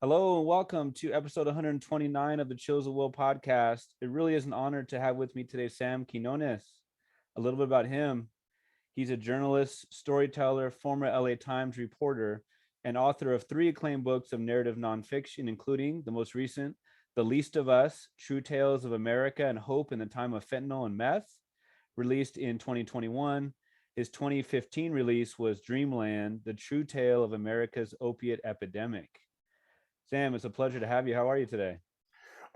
Hello and welcome to episode 129 of the Chills of Will podcast. It really is an honor to have with me today Sam Quinones. A little bit about him. He's a journalist, storyteller, former LA Times reporter, and author of three acclaimed books of narrative nonfiction, including the most recent, The Least of Us, True Tales of America and Hope in the Time of Fentanyl and Meth, released in 2021. His 2015 release was Dreamland, The True Tale of America's Opiate Epidemic. Sam, it's a pleasure to have you. How are you today?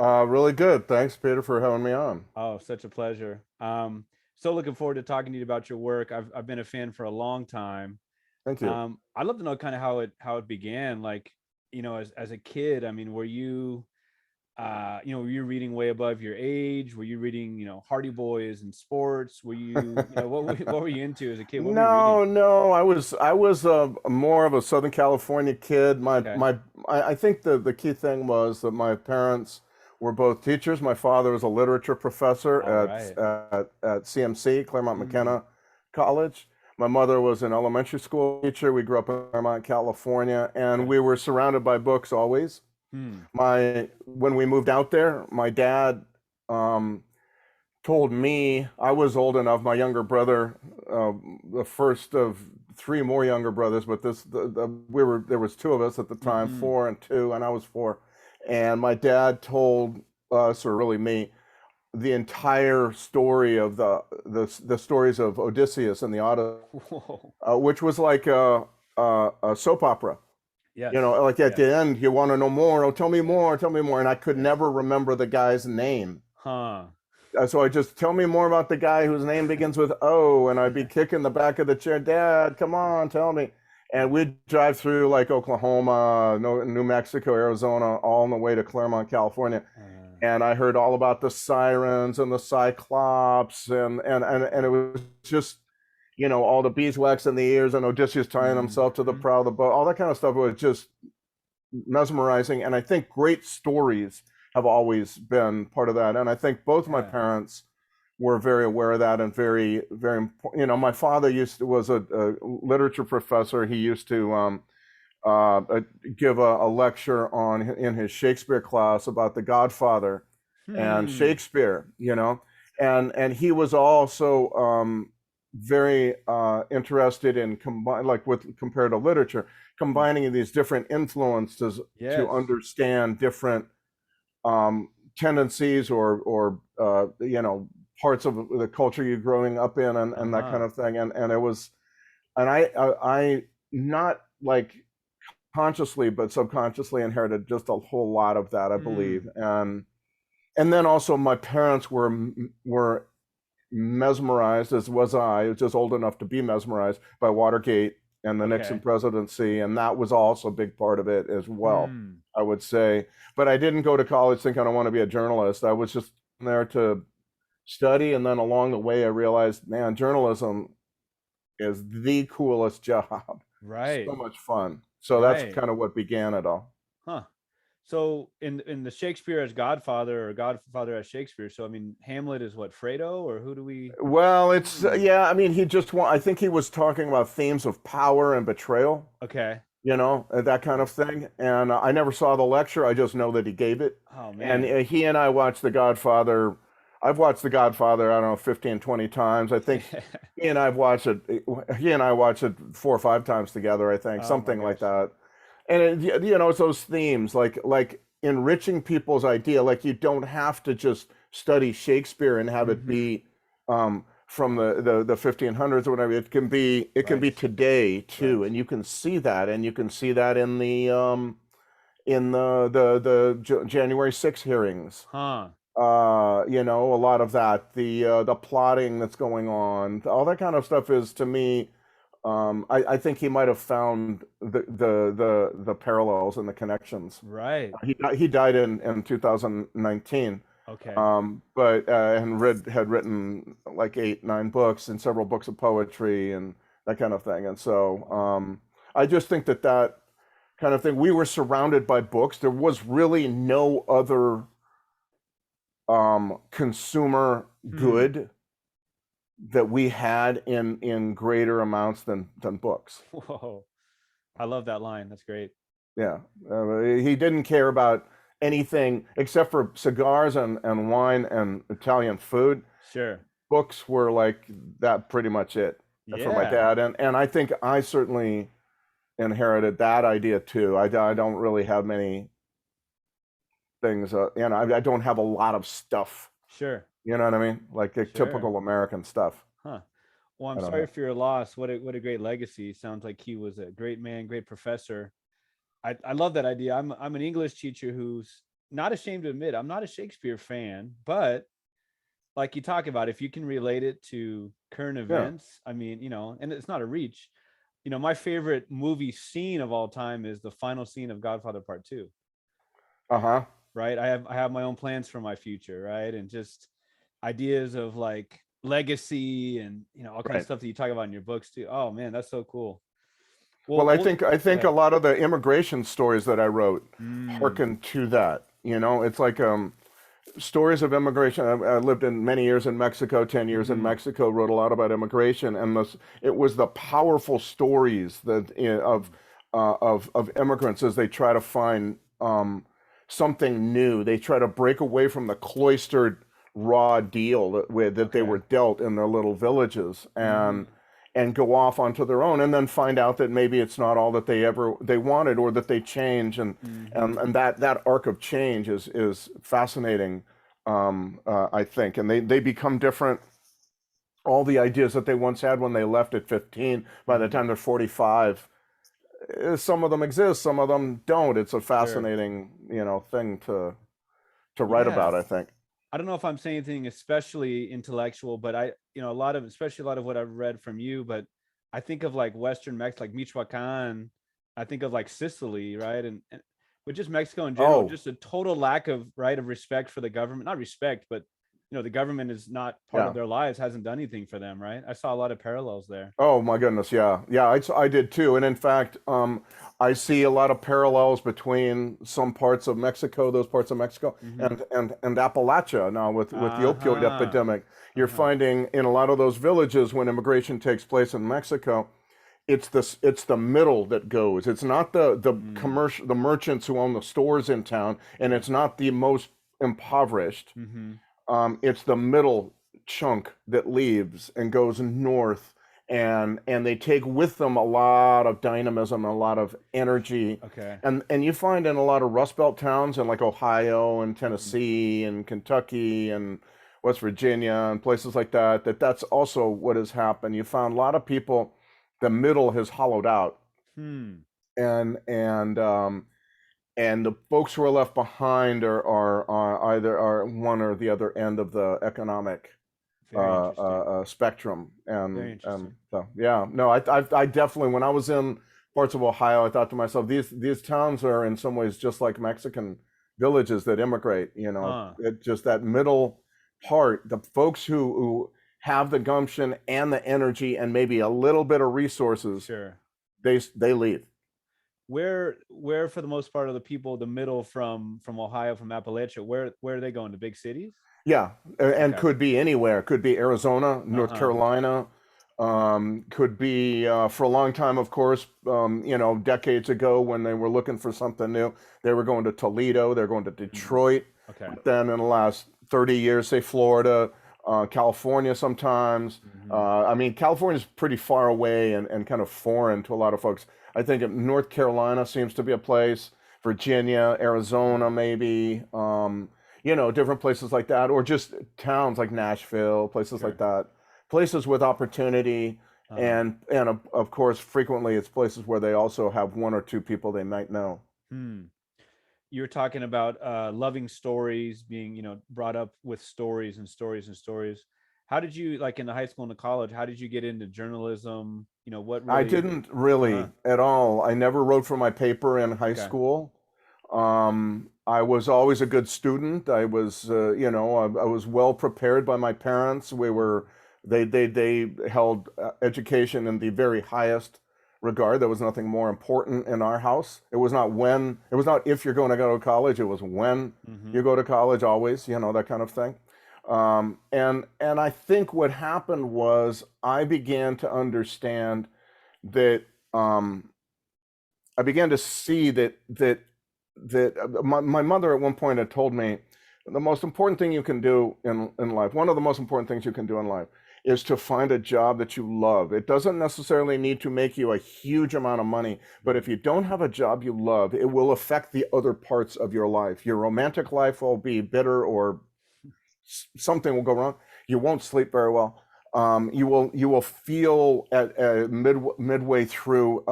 Really good. Thanks, Peter, for having me on. Oh, such a pleasure. So looking forward to talking to you about your work. I've been a fan for a long time. Thank you. I'd love to know kind of how it began. Like, as a kid, I mean, were you were you reading way above your age? Were you reading, Hardy Boys and sports? Were you, what were you into as a kid? What were you reading? No. I was more of a Southern California kid. Okay. I think the key thing was that my parents were both teachers. My father was a literature professor All right. at CMC, Claremont Mm, McKenna College. My mother was an elementary school teacher. We grew up in Claremont, California, and okay. we were surrounded by books always. Hmm. My When we moved out there, my dad um, told me I was old enough. My younger brother, the first of three more younger brothers, but we were there was two of us at the time, Mm-hmm. 4 and 2, and I was 4. And my dad told us, or really me, the entire story of the stories of Odysseus and the Odyssey, Whoa. which was like a soap opera. You Yes. know, like at Yes. the end, you want to know more. Oh, tell me Yes. more. Tell me more. And I could Yes. never remember the guy's name. Huh. So I just tell me more about the guy whose name begins with O, and I'd be kicking the back of the chair. Dad, come on, tell me. And we'd drive through like Oklahoma, New Mexico, Arizona, all on the way to Claremont, California. And I heard all about the sirens and the cyclops, and it was just, all the beeswax in the ears and Odysseus tying himself to the Mhm. prow of the boat, all that kind of stuff was just mesmerizing. And I think great stories have always been part of that. And I think both my Yeah. parents were very aware of that and very, very important. My father was a literature professor. He used to give a lecture in his Shakespeare class about the Godfather and Hmm. Shakespeare, and he was also very interested in combine like with compared to literature, Hmm. combining these different influences to Yes. understand different tendencies or parts of the culture you're growing up in, and that kind Uh-huh. of thing. And it was, and I not like consciously but subconsciously inherited just a whole lot of that, I believe. Hmm. And then also my parents were mesmerized, as was I. Was just old enough to be mesmerized by Watergate and the Nixon Okay. presidency, and that was also a big part of it as well, Hmm. I would say. But I didn't go to college thinking I want to be a journalist. I was just there to study, and then along the way, I realized, man, journalism is the coolest job. Right. So much fun. So that's Right. kind of what began it all. Huh. So in the Shakespeare as Godfather or Godfather as Shakespeare, so I mean Hamlet is what, Fredo, or who do we? Well, it's Hmm. yeah. I mean, I think he was talking about themes of power and betrayal, Okay. that kind of thing. And I never saw the lecture. I just know that he gave it. Oh And man. he and I watched The Godfather. I've watched The Godfather, I don't know, 15, 20 times. I think he and I watched it 4 or 5 times together, I think, Oh my something like gosh. that. And it's those themes, like enriching people's idea. Like you don't have to just study Shakespeare and have it Hmm. be from the 1500s or whatever. It can be Right. today too, Right. and you can see that, in the January 6 hearings. Huh. A lot of that, the plotting that's going on, all that kind of stuff is, to me, I think he might have found the parallels and the connections. Right. He died in 2019, Okay. but and had written like 8, 9 books and several books of poetry and that kind of thing. And so I just think that kind of thing. We were surrounded by books. There was really no other consumer Hmm. good that we had in greater amounts than books. Whoa. I love that line. That's great. Yeah, he didn't care about anything except for cigars and wine and Italian food. Sure. Books were like that, pretty much it for my Yeah. dad, and I think I certainly inherited that idea too. I don't really have many things, I don't have a lot of stuff. Sure. You know what I mean? Like the Sure. typical American stuff. Huh. Well, I'm I don't sorry have. for your loss. What a great legacy. Sounds like he was a great man, great professor. I love that idea. I'm an English teacher who's not ashamed to admit I'm not a Shakespeare fan, but like you talk about, if you can relate it to current Yeah. events, I mean, and it's not a reach. My favorite movie scene of all time is the final scene of Godfather Part Two. Uh-huh. Right? I have my own plans for my future, right? And just ideas of like legacy and all kinds of Right. stuff that you talk about in your books too. Oh man, that's so cool. Well, Well, I well, think I go think a ahead. lot of the immigration stories that I wrote Mm, hearken to that. It's like stories of immigration. I lived in many years in Mexico, 10 years in mm-hmm, Mexico, wrote a lot about immigration, and it was the powerful stories that of immigrants as they try to find something new. They try to break away from the cloistered raw deal that they were okay. dealt in their little villages, Mm-hmm, and go off onto their own, and then find out that maybe it's not all that they wanted, or that they change, mm-hmm. and that arc of change is fascinating, I think, and they become different. All the ideas that they once had when they left at 15, by the Mm-hmm. time they're 45, some of them exist, some of them don't. It's a Sure. fascinating, thing to write Yeah. about, I think. I don't know if I'm saying anything especially intellectual, but a lot of, especially a lot of what I've read from you, but I think of like Western Mex, like Michoacan. I think of like Sicily, right? And but just Mexico in general, Oh, just a total lack of right of respect for the government. Not respect, but the government is not part of yeah. their lives, hasn't done anything for them, right? I saw a lot of parallels there. Oh my goodness, yeah, yeah, I did too, and in fact, I see a lot of parallels between some parts of Mexico, those parts of Mexico, Mm-hmm. and Appalachia now with the opioid Uh-huh. epidemic. You're Uh-huh. finding in a lot of those villages when immigration takes place in Mexico, it's the middle that goes. It's not Mm. the merchants who own the stores in town, and it's not the most impoverished. Mm-hmm. It's the middle chunk that leaves and goes north, and they take with them a lot of dynamism, a lot of energy, Okay. and you find in a lot of Rust Belt towns in like Ohio and Mm-hmm. Tennessee and Kentucky and West Virginia and places like that, that's also what has happened. You found a lot of people, the middle has hollowed out, Hmm. and and the folks who are left behind are either are one or the other end of the economic Very interesting. spectrum, Very and interesting. so yeah, no, I definitely, when I was in parts of Ohio, I thought to myself, these towns are in some ways just like Mexican villages that immigrate. Huh. It just that middle part, the folks who have the gumption and the energy and maybe a little bit of resources, Sure. they leave. Where for the most part of the people, the middle from Ohio, from Appalachia, where are they going, to big cities? Yeah, and Okay. could be anywhere. Could be Arizona, North Uh-huh. Carolina. Could be for a long time, of course. Decades ago when they were looking for something new, they were going to Toledo. They're going to Mm. Detroit. Okay. But then in the last 30 years, say Florida, California sometimes. Mm-hmm. I mean, California's pretty far away and kind of foreign to a lot of folks. I think North Carolina seems to be a place. Virginia, Mm-hmm. Arizona, maybe. Different places like that, or just towns like Nashville, places like Sure. that, places with opportunity, Uh-huh. and of course, frequently it's places where they also have one or two people they might know. Hmm. You were talking about loving stories, being brought up with stories and stories and stories. How did you, like, in the high school and the college, how did you get into journalism? What I really? didn't Uh-huh. really at all. I never wrote for my paper in high Okay. school. I was always a good student. I was, I was well prepared by my parents. They held education in the very highest regard. There was nothing more important in our house. It was not if you're going to go to college. It was when Mm-hmm. you go to college, always, that kind of thing. And I think what happened was I began to understand that, um, I began to see that my mother at one point had told me the most important thing you can do in life, one of the most important things you can do in life, is to find a job that you love. It doesn't necessarily need to make you a huge amount of money, but if you don't have a job you love, it will affect the other parts of your life. Your romantic life will be bitter, or something will go wrong. You won't sleep very well. You will feel at midway through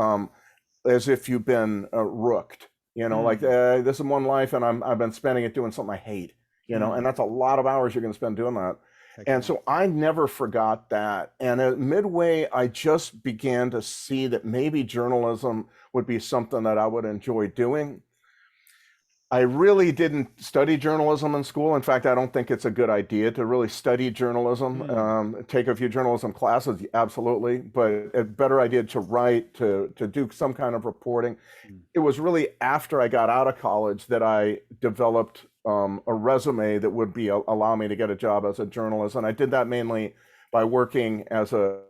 as if you've been rooked. Like this is one life, and I've been spending it doing something I hate. And that's a lot of hours you're going to spend doing that. Heck And yeah. so I never forgot that. And at midway, I just began to see that maybe journalism would be something that I would enjoy doing. I really didn't study journalism in school. In fact, I don't think it's a good idea to really study journalism. Take a few journalism classes, absolutely, but a better idea to write, to do some kind of reporting. Mm. It was really after I got out of college that I developed a resume that would allow me to get a job as a journalist, and I did that mainly by working as a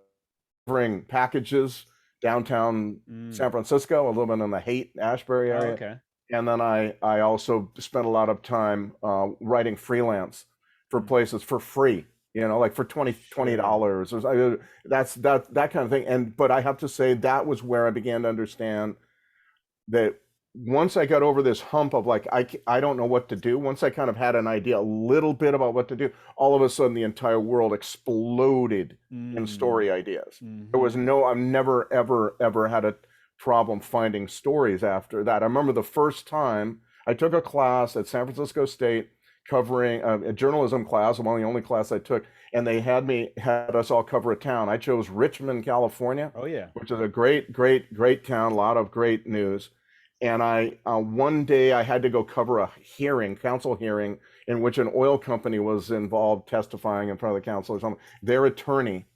delivering packages downtown San Francisco, a little bit in the Haight-Ashbury Oh, area. okay. And then I also spent a lot of time writing freelance for places for free, like for $20. That kind of thing. But I have to say that was where I began to understand that once I got over this hump of like, I don't know what to do. Once I kind of had an idea a little bit about what to do, all of a sudden the entire world exploded in story ideas. There was I've never, ever, ever had a problem finding stories after that. I remember the first time I took a class at San Francisco State covering a journalism class, one of the only class I took, and they had us all cover a town. I chose Richmond, California, Oh yeah. which is a great, great, great town, a lot of great news. And one day I had to go cover a council hearing, in which an oil company was involved testifying in front of the council or something, their attorney.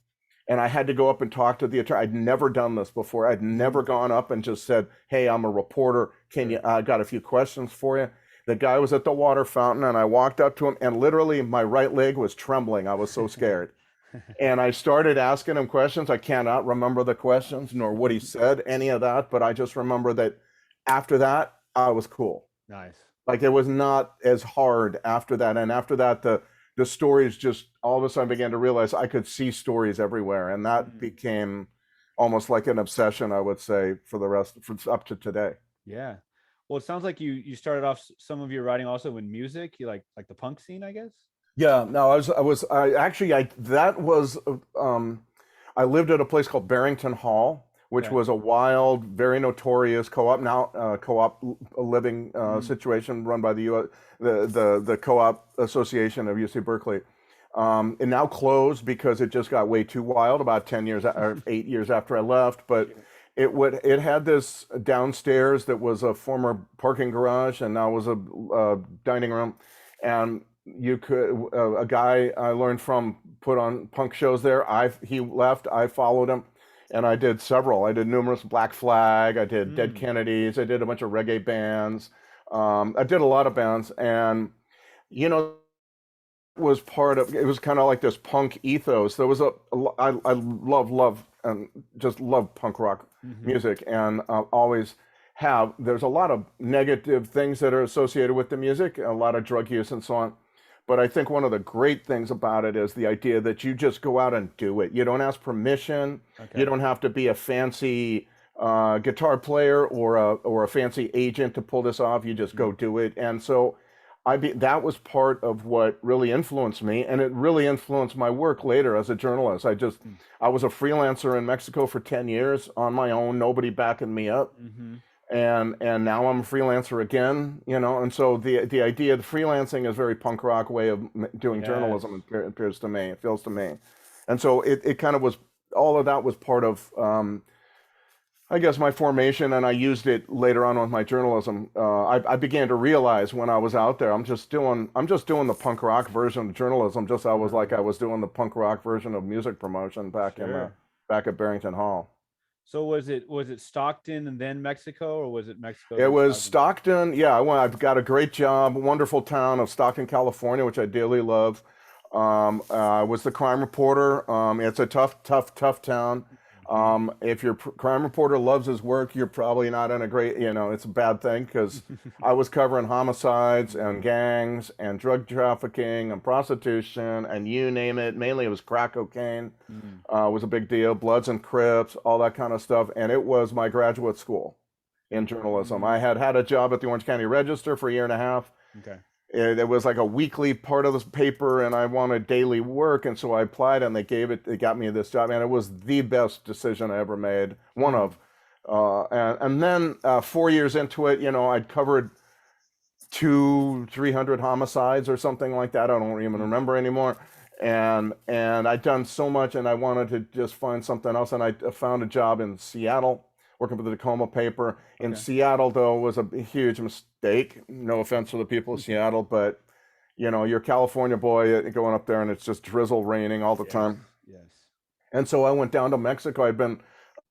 And I had to go up and talk to the attorney. I'd never done this before. I'd never gone up and just said, "Hey, I'm a reporter. I got a few questions for you." The guy was at the water fountain, and I walked up to him, and literally my right leg was trembling. I was so scared. And I started asking him questions. I cannot remember the questions nor what he said, any of that, but I just remember that after that, I was cool. Nice. Like it was not as hard after that. And after that, the stories just all of a sudden began to realize I could see stories everywhere. And that became almost like an obsession, I would say, for up to today. Yeah. Well, it sounds like you started off some of your writing also in music. You like the punk scene, I guess. Yeah, no, I lived at a place called Barrington Hall, which Okay. was a wild, very notorious co-op living situation run by the Co-op Association of UC Berkeley. It now closed because it just got way too wild about 10 years or 8 years after I left. But it had this downstairs that was a former parking garage and now was a dining room, and a guy I learned from put on punk shows there. He left, I followed him, and I did several. I did numerous Black Flag, I did Dead Kennedys, I did a bunch of reggae bands. I did a lot of bands, and you know, was part of it was kind of like this punk ethos. There was I love and just love punk rock music, and always have. There's a lot of negative things that are associated with the music, a lot of drug use and so on. But I think one of the great things about it is the idea that you just go out and do it. You don't ask permission. Okay. You don't have to be a fancy guitar player or a fancy agent to pull this off. You just go do it. And so that was part of what really influenced me, and it really influenced my work later as a journalist. I was a freelancer in Mexico for 10 years on my own, nobody backing me up. And now I'm a freelancer again, and so the idea of freelancing is a very punk rock way of doing journalism, it appears to me, it feels to me. And so it kind of was, all of that was part of I guess my formation, and I used it later on with my journalism. I began to realize when I was out there, I'm just doing the punk rock version of journalism, just I was doing the punk rock version of music promotion back at Barrington Hall. So was it Stockton and then Mexico, or was it Mexico? It was Stockton. Yeah, I've got a great job, wonderful town of Stockton, California, which I dearly love. I was the crime reporter. It's a tough town. If your crime reporter loves his work, you're probably not in a great, it's a bad thing because I was covering homicides and gangs and drug trafficking and prostitution and you name it. Mainly it was crack cocaine, Mm, was a big deal, Bloods and Crips, all that kind of stuff. And it was my graduate school in journalism. I mm, had a job at the Orange County Register for a year and a half. okay. It was like a weekly part of this paper and I wanted daily work. And so I applied and they got me this job. And it was the best decision I ever made. One Mm, of, and then 4 years into it, I'd covered 300 homicides or something like that. I don't even mm, remember anymore. And I'd done so much and I wanted to just find something else. And I found a job in Seattle working for the Tacoma paper. In okay. Seattle, though, was a huge mistake. No offense to the people of Seattle, but you're a California boy going up there and it's just drizzle raining all the Yes. time. Yes. And so I went down to Mexico.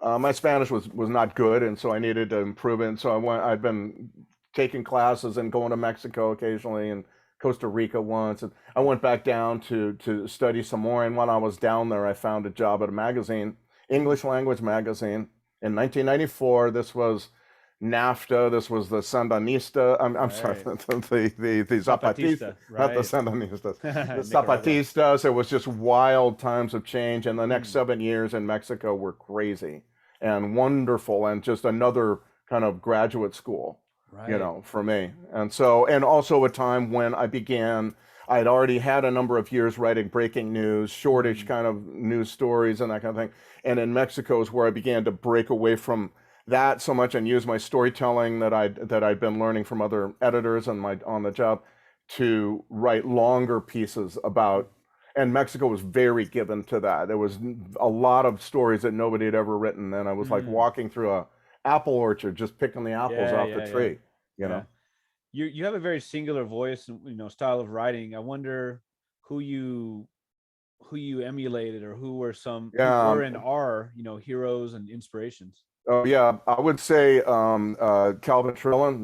My Spanish was not good, and so I needed to improve it. And so I'd been taking classes and going to Mexico occasionally and Costa Rica once. And I went back down to study some more. And when I was down there, I found a job at a magazine, Mm, English language magazine, in 1994. This was NAFTA. This was the Sandinista. I'm sorry, right. the Zapatistas, Zapatista, not the right. Sandinistas. The Nicaragua. Zapatistas. It was just wild times of change, and the next Mm, 7 years in Mexico were crazy and wonderful, and just another kind of graduate school, right. for me. And so, and also a time when I'd already had a number of years writing breaking news, shortish Mm, kind of news stories and that kind of thing. And in Mexico is where I began to break away from that so much and use my storytelling that I'd been learning from other editors on the job to write longer pieces about. And Mexico was very given to that. There was a lot of stories that nobody had ever written, and I was like mm. walking through a apple orchard just picking the apples Yeah, off the yeah, yeah, tree. You yeah. know. You have a very singular voice and style of writing. I wonder who you who you emulated or who Yeah. were and are heroes and inspirations. Oh yeah, I would say Calvin Trillin,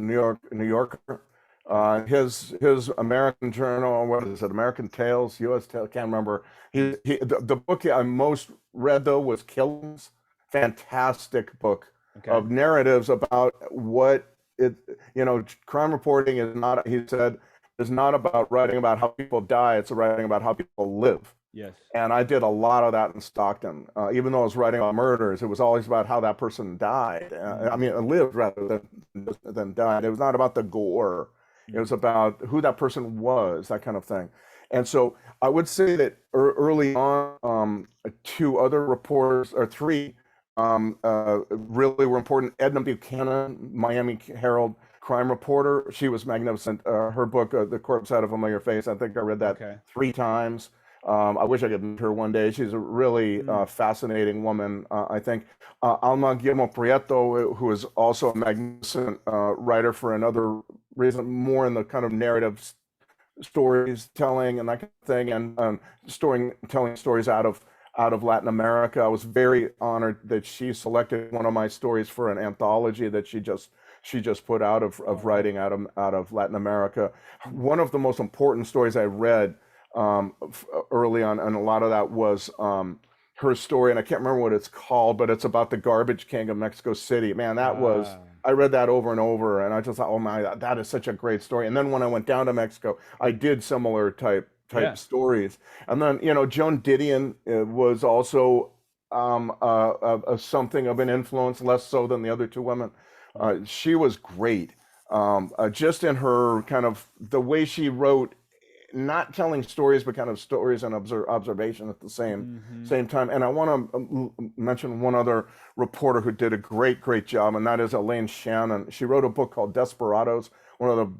New Yorker. Okay. His American Journal, what is it? American Tales, U.S. Tales, can't remember. Mm, The book I most read though was Killings. Fantastic book okay. of narratives about what it. Crime reporting is not. He said is not about writing about how people die. It's writing about how people live. Yes. And I did a lot of that in Stockton. Even though I was writing about murders, it was always about how that person died. I Mm, mean, lived rather than died. It was not about the gore. It mm, was about who that person was, that kind of thing. And so I would say that early on, two other reporters, or three, really were important. Edna Buchanan, Miami Herald crime reporter. She was magnificent. Her book, The Corpse Had a Familiar Face, I think I read that okay. 3 times. I wish I could meet her one day. She's a really Mm, fascinating woman, I think. Alma Guillermo Prieto, who is also a magnificent writer for another reason, more in the kind of narrative stories telling and that kind of thing, and telling stories out of Latin America. I was very honored that she selected one of my stories for an anthology that she just put out of oh wow. writing out of Latin America. Mm, One of the most important stories I read early on, and a lot of that was her story, and I can't remember what it's called, but it's about the garbage king of Mexico City. Man, ah. I read that over and over, and I just thought, oh my, that is such a great story. And then when I went down to Mexico, I Mm, did similar type yeah. stories. And then Joan Didion was also something of an influence, less so than the other two women. Mm, She was great, just in her kind of the way she wrote, not telling stories, but kind of stories and observation at the same mm-hmm. same time. And I want to mention one other reporter who did a great job, and that is Elaine Shannon. She wrote a book called Desperados, one of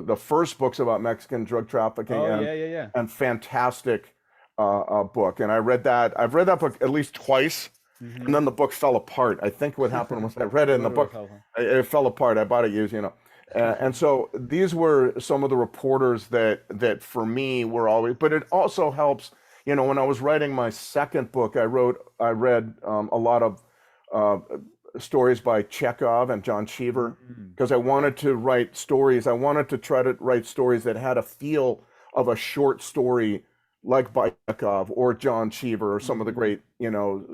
the first books about Mexican drug trafficking, Oh and yeah, yeah, yeah. fantastic book. And I've read that book at least twice, Mm-hmm. and then the book fell apart. I think what happened was I read it in the Literal book, hell. it fell apart. I bought it used. And so these were some of the reporters that for me were always, but it also helps, when I was writing my second book, I read a lot of uh, stories by Chekhov and John Cheever, Mm, because I okay. wanted to write stories. I wanted to try to write stories that had a feel of a short story like by Chekhov or John Cheever or some of the Mm-hmm. great,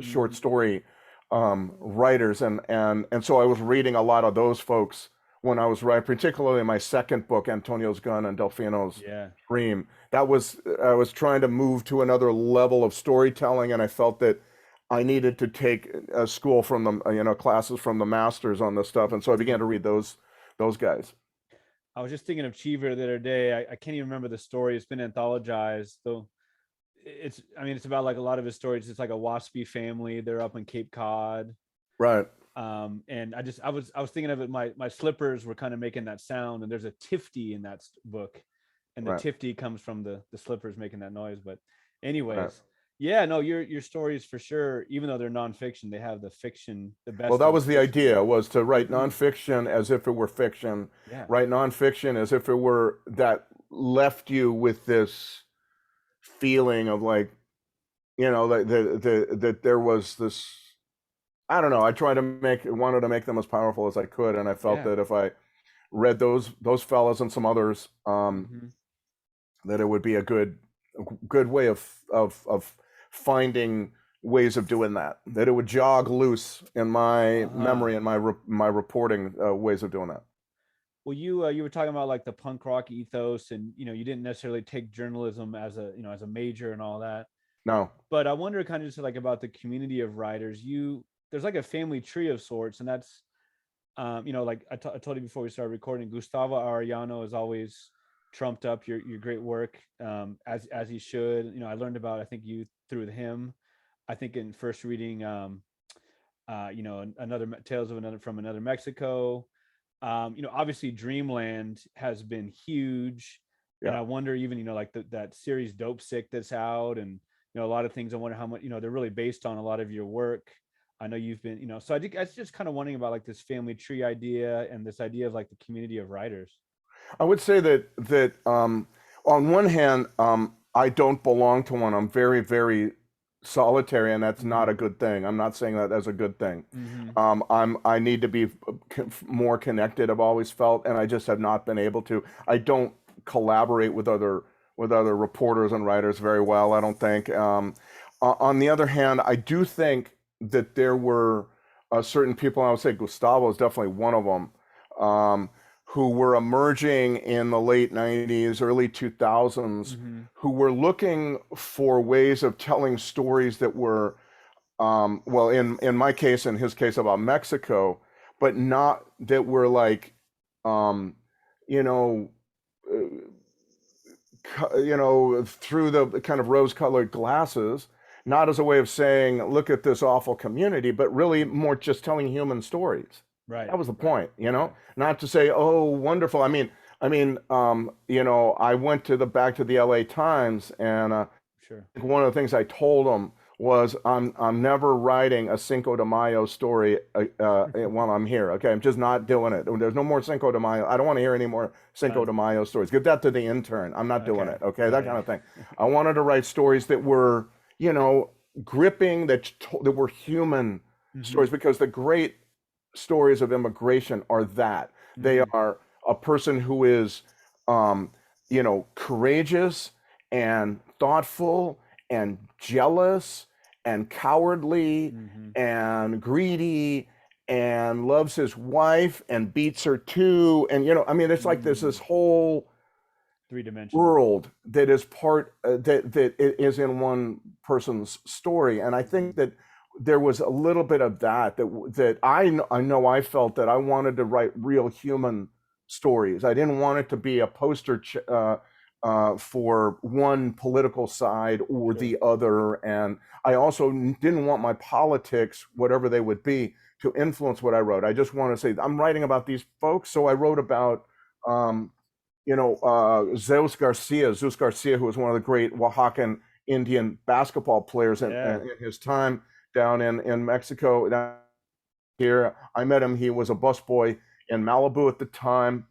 short Mm-hmm. story. writers, and so I was reading a lot of those folks when I was writing, particularly my second book, Antonio's Gun and Delfino's Yeah. Dream. That was I was trying to move to another level of storytelling, and I felt that I needed to take a school from them, classes from the masters on this stuff, and so I began to read those guys. I was just thinking of Cheever the other day. I can't even remember the story. It's been anthologized. So I mean, it's about like a lot of his stories. It's like a waspy family. They're up in Cape Cod. Right, And I was thinking of it. My slippers were kind of making that sound, and there's a tifty in that book, and the right, tifty comes from the slippers making that noise. But right. anyways, yeah, no, your stories for sure, even though they're nonfiction, they have the fiction, the Well, best that of was the fiction. idea, was to write Mhm. nonfiction as if it were fiction, Yeah, write nonfiction as if it were that left you with this feeling of like, that there was this, I don't know, I tried to wanted to make them as powerful as I could, and I felt yeah. that if I read those fellas and some others, Hmm. that it would be a good way of finding ways of doing that. That it would jog loose in my Uh-huh. memory and my reporting ways of doing that. Well, you were talking about like the punk rock ethos, and you didn't necessarily take journalism as a major and all that. No, But I wonder kind of just like about the community of writers. There's like a family tree of sorts, and that's like I told you before we started recording, Gustavo Arellano is always trumped up your great work, as he should. I learned about, I think, you through him. I think in first reading, another Tales of Another from Another Mexico. Obviously Dreamland has been huge, and yeah. I wonder even like that series Dope Sick that's out, and a lot of things. I wonder how much they're really based on a lot of your work. I know you've been, so I think I was just kind of wondering about like this family tree idea and this idea of like the community of writers. I would say that on one hand, I don't belong to one. I'm very, very solitary, and that's not Mm-hmm. a good thing. I'm not saying that as a good thing. Mm-hmm. I need to be more connected. I've always felt, and I just have not been able to. I don't collaborate with other reporters and writers very well, I don't think. On the other hand, I do think that there were certain people. I would say Gustavo is definitely one of them. Um, who were emerging in the late 90s, early 2000s, Mm-hmm. who were looking for ways of telling stories that were, well, in my case, in his case, about Mexico, but not that were like, um, you know, uh, through the kind of rose-colored glasses, not as a way of saying, look at this awful community, but really more just telling human stories. Right. That was the Right. point, Okay. not to say, oh, wonderful. I went back to the LA Times, and Sure. one of the things I told them was, I'm never writing a Cinco de Mayo story while I'm here. Okay, I'm just not doing it. There's no more Cinco de Mayo. I don't want to hear any more Cinco Done. de Mayo stories. Give that to the intern. I'm not doing Okay. it. Okay, that kind Right. of thing. I wanted to write stories that were, gripping, that were human Mm-hmm. stories, because the great stories of immigration are that they Mm-hmm. are a person who is, courageous and thoughtful and jealous and cowardly Mm-hmm. and greedy and loves his wife and beats her too. And, it's like there's this Mm. whole Three-dimensional. world that is that is in one person's story. And I think Mm-hmm. that there was a little bit of that I know I felt that I wanted to write real human stories. I didn't want it to be a poster for one political side or Sure. the other. And I also didn't want my politics, whatever they would be, to influence what I wrote. I just want to say I'm writing about these folks. So I wrote about um, Zeus Garcia, who was one of the great Oaxacan Indian basketball players Yeah. in his time down in Mexico. Down here, I met him. He was a busboy in Malibu at the time.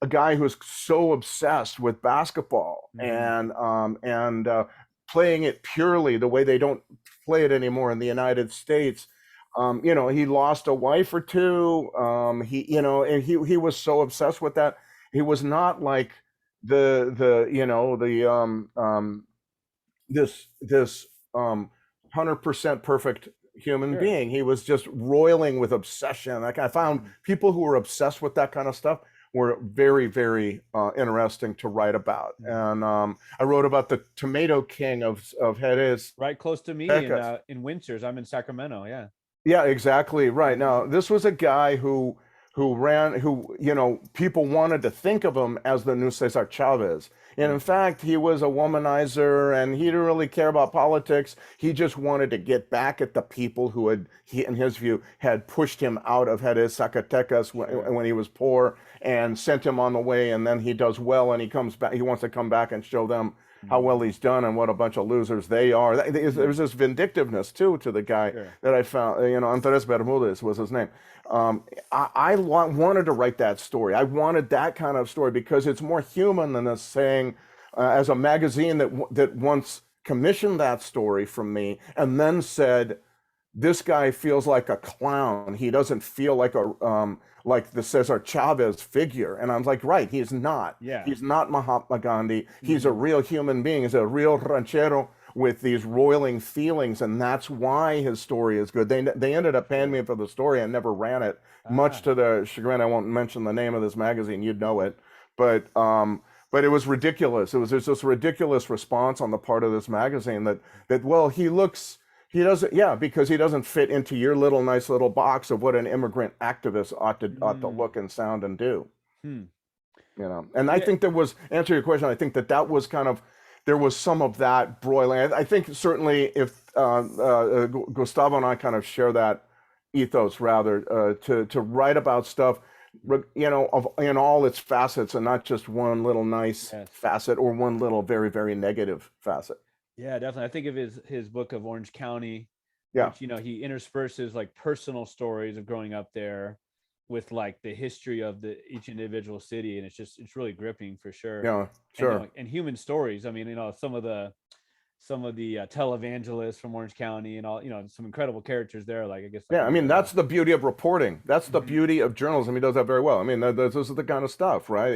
A guy who's so obsessed with basketball Mm-hmm. and playing it purely the way they don't play it anymore in the United States. He lost a wife or two. And he was so obsessed with that. He was not like the you know the this 100% perfect human Sure. being. He was just roiling with obsession. Like I found Mm. people who were obsessed with that kind of stuff were very, very interesting to write about. Mm. And I wrote about the Tomato King of Jerez, Right close to me Texas. in Winters. I'm in Sacramento. Yeah. Yeah, exactly right. Mhm. Now, this was a guy who people wanted to think of him as the new Cesar Chavez. And in Mhm. fact, he was a womanizer and he didn't really care about politics. He just wanted to get back at the people who in his view, had pushed him out of Jerez, Zacatecas Sure. when he was poor and sent him on the way. And then he does well and he comes back. He wants to come back and show them how well Mhm. he's done and what a bunch of losers they are. Mhm. There's this vindictiveness too to the guy Sure. that I found. Andres Bermudez was his name. Um, wanted to write that story. I wanted that kind of story because it's more human than us saying, as a magazine that once commissioned that story from me and then said, this guy feels like a clown. He doesn't feel like the Cesar Chavez figure. And I'm like, right, he's not. Yeah. He's not Mahatma Gandhi. He's a Mhm. real human being. He's a real ranchero with these roiling feelings, and that's why his story is good. They ended up paying Sure. me for the story. I never ran it, much Ah. to the chagrin. I won't mention the name of this magazine. You'd know it, but it was ridiculous. There's this ridiculous response on the part of this magazine that well, he doesn't, yeah, because he doesn't fit into your little nice little box of what an immigrant activist ought to Mm. look and sound and do. Hmm. And I Yeah. think there was, answer your question, I think that was kind of, there was some of that broiling. I think certainly if Gustavo and I kind of share that ethos rather, to write about stuff, in all its facets and not just one little nice Yes. facet or one little very, very negative facet. Yeah, definitely. I think of his book of Orange County, Yeah, which he intersperses like personal stories of growing up there with like the history of the each individual city, and it's really gripping for sure. yeah, And sure. and human stories. I mean, some of the televangelists from Orange County and all, some incredible characters there. Like I guess like Yeah, I mean, that's the beauty of reporting. That's the Mhm. beauty of journalism. He does that very well. I mean, this is the kind of stuff, right?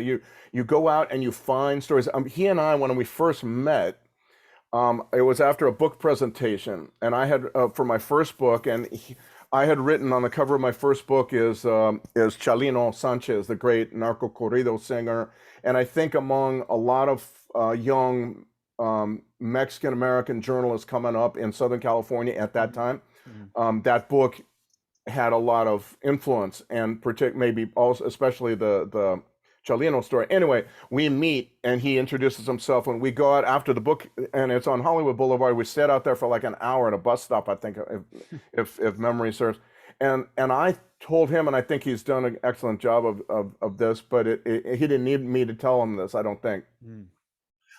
You go out and you find stories. He and I, when we first met, it was after a book presentation, and I had for my first book, and I had written on the cover of my first book is Chalino Sanchez, the great narco corrido singer, and I think among a lot of young Mexican American journalists coming up in Southern California at that Mhm. time, Mhm. that book had a lot of influence, and maybe also especially the Chalino story. Anyway, we meet and he introduces himself when we go out after the book, and it's on Hollywood Boulevard. We sat out there for like an hour at a bus stop, I think, if memory serves. And I told him, and I think he's done an excellent job of this, but he didn't need me to tell him this, I don't think. Mhm.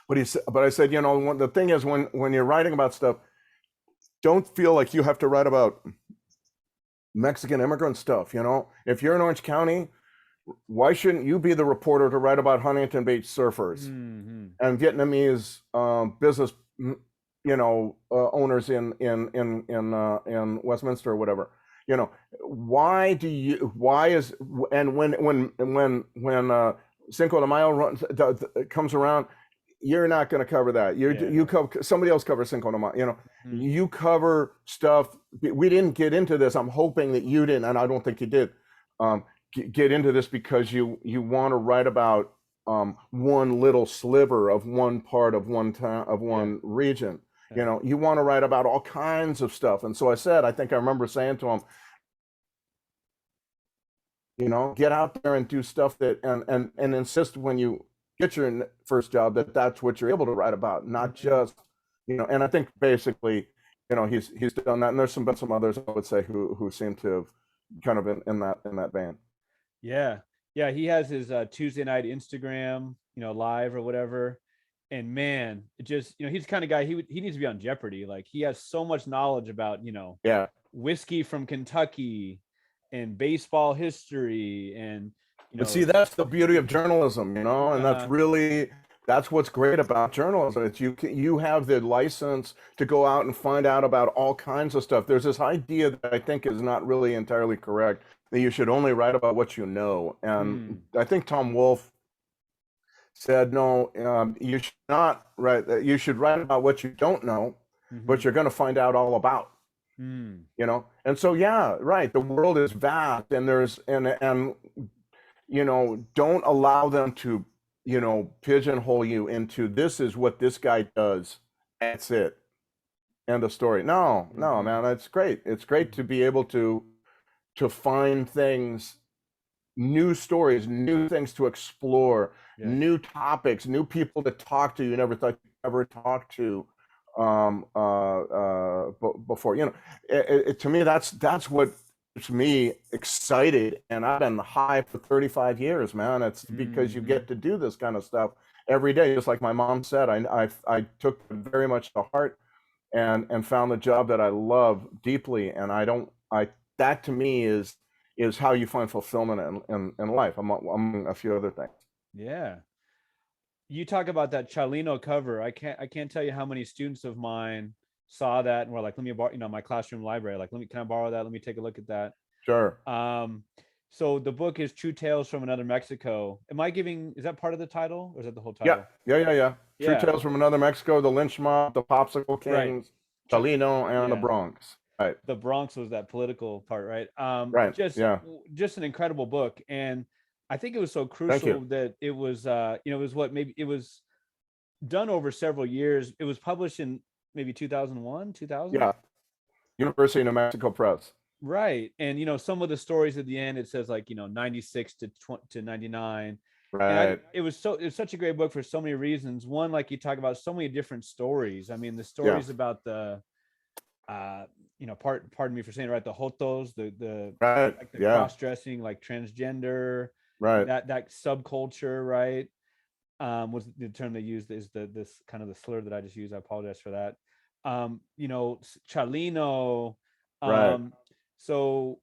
But I said, the thing is, when you're writing about stuff, don't feel like you have to write about Mexican immigrant stuff. If you're in Orange County, why shouldn't you be the reporter to write about Huntington Beach surfers Mhm. and Vietnamese business, owners in Westminster or whatever? Why is and when Cinco de Mayo comes around, you're not going to cover that. You Yeah. cover, somebody else covers Cinco de Mayo. Mhm. You cover stuff. We didn't get into this. I'm hoping that you didn't, and I don't think you did. Um, get into this because you want to write about one little sliver of one part of one town of Yeah. one region. Yeah. You want to write about all kinds of stuff. And so I think I remember saying to him, get out there and do stuff that and insist when you get your first job that that's what you're able to write about, not Mhm. just and I think basically he's done that, and there's some others I would say who seem to have kind of in that vein. Yeah. Yeah, he has his Tuesday night Instagram, live or whatever. And man, it just, he's the kind of guy he needs to be on Jeopardy. Like he has so much knowledge about, Yeah. whiskey from Kentucky and baseball history and, But see, that's the beauty of journalism, and uh, that's what's great about journalism. It's you have the license to go out and find out about all kinds of stuff. There's this idea that I think is not really entirely correct, that you should only write about what you know. And hmm, I think Tom Wolfe said, no, you should not write. You should write about what you don't know, but hmm, you're going to find out all about. Mm. you know. And so, yeah, right, the world is vast, and and you know, don't allow them to, you know, pigeonhole you into this is what this guy does, that's it, end of story. No, no, Hmm. man, it's great. It's great to be able to find things, new stories, new things to explore, Yes. new topics, new people to talk to you never thought you'd ever talk to before. You know, to me, that's what keeps me excited. And I've been high for 35 years, man. It's because you Hmm. get to do this kind of stuff every day. Just like my mom said, I took it very much to heart and found a job that I love deeply. And I don't, I, that to me is how you find fulfillment in life, among a few other things. Yeah. You talk about that Chalino cover. I can't tell you how many students of mine saw that and were like, let me borrow, my classroom library. Like, can I borrow that? Let me take a look at that. Sure. Um, so the book is True Tales from Another Mexico. Is that part of the title or is that the whole Yeah. title? Yeah. Yeah. Yeah. True Yeah. Tales from Another Mexico, the Lynch Mob, the Popsicle Right. Kings, Chalino, and the Yeah. Bronx. Right. The Bronx was that political part, right? Right. Just Yeah. just an incredible book. And I think it was so Thank you. crucial that it was it was what, maybe it was done over several years. It was published in maybe 2001, 2000. Yeah. University of New Mexico Press. Right. And some of the stories at the end, it says like, 96 to 99. And Right. it was such a great book for so many reasons. One, like you talk about so many different stories. I mean, the Yeah. stories about the pardon me for saying it, right, the Jotos, the Right. like the Yeah. cross-dressing, like transgender, Right. that subculture, right? Was the term they used, is this kind of the slur that I just used. I apologize for that. Chalino. Right. Um, so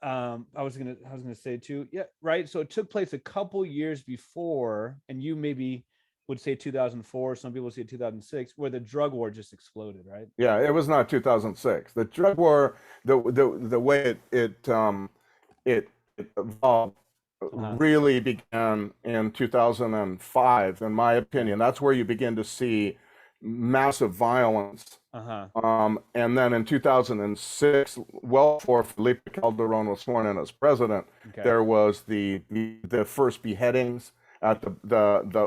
I was gonna say too, yeah, right. So it took place a couple years before, and you maybe would say 2004. Some people say 2006, where the drug war just exploded, right? Yeah. It was not 2006. The drug war, the way it, it evolved Uh-huh. really began in 2005, in my Okay. opinion. That's where you begin to see massive violence. Uh-huh. And then in 2006, well before Felipe Calderon was sworn in as president, Okay. there was the first beheadings at the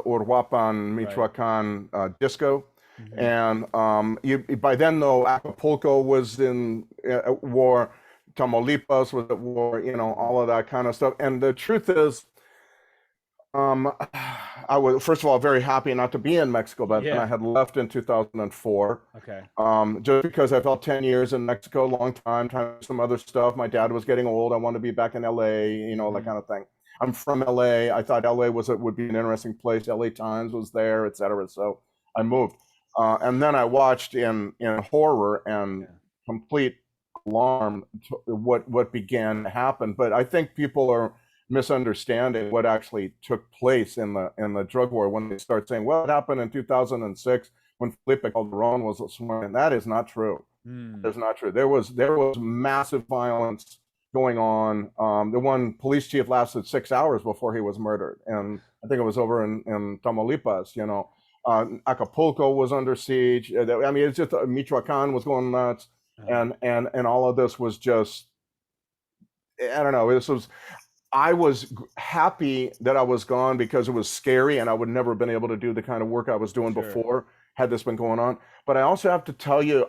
Uruapan, Right. Michoacan disco. Mm-hmm. And by then, though, Acapulco was in war, Tamaulipas was at war, you know, Mm-hmm. all of that kind of stuff. And the truth is, um, I was, first of all, very happy not to be in Mexico, but then I Yeah. had left in 2004. Okay. Just because I felt 10 years in Mexico, a long time, some other stuff. My dad was getting old. I wanted to be back in LA, you know, that Mm-hmm. kind of thing. I'm from LA. I thought LA would be an interesting place. LA Times was there, et cetera. So I moved. And then I watched in horror and Yeah. complete alarm what began to happen. But I think people are misunderstanding what actually took place in the drug war when they start saying, well, it happened in 2006 when Felipe Calderon was sworn in. That is not true. Mm. That's not true. There was massive violence going on. The one police chief lasted 6 hours before he was murdered, and I think it was over in Tamaulipas. You know, Acapulco was under siege. I mean, it's just Michoacan was going nuts, Uh-huh. and all of this was just, I don't know. This was, I was happy that I was gone because it was scary and I would never have been able to do the kind of work I was doing Sure. before had this been going on. But I also have to tell you,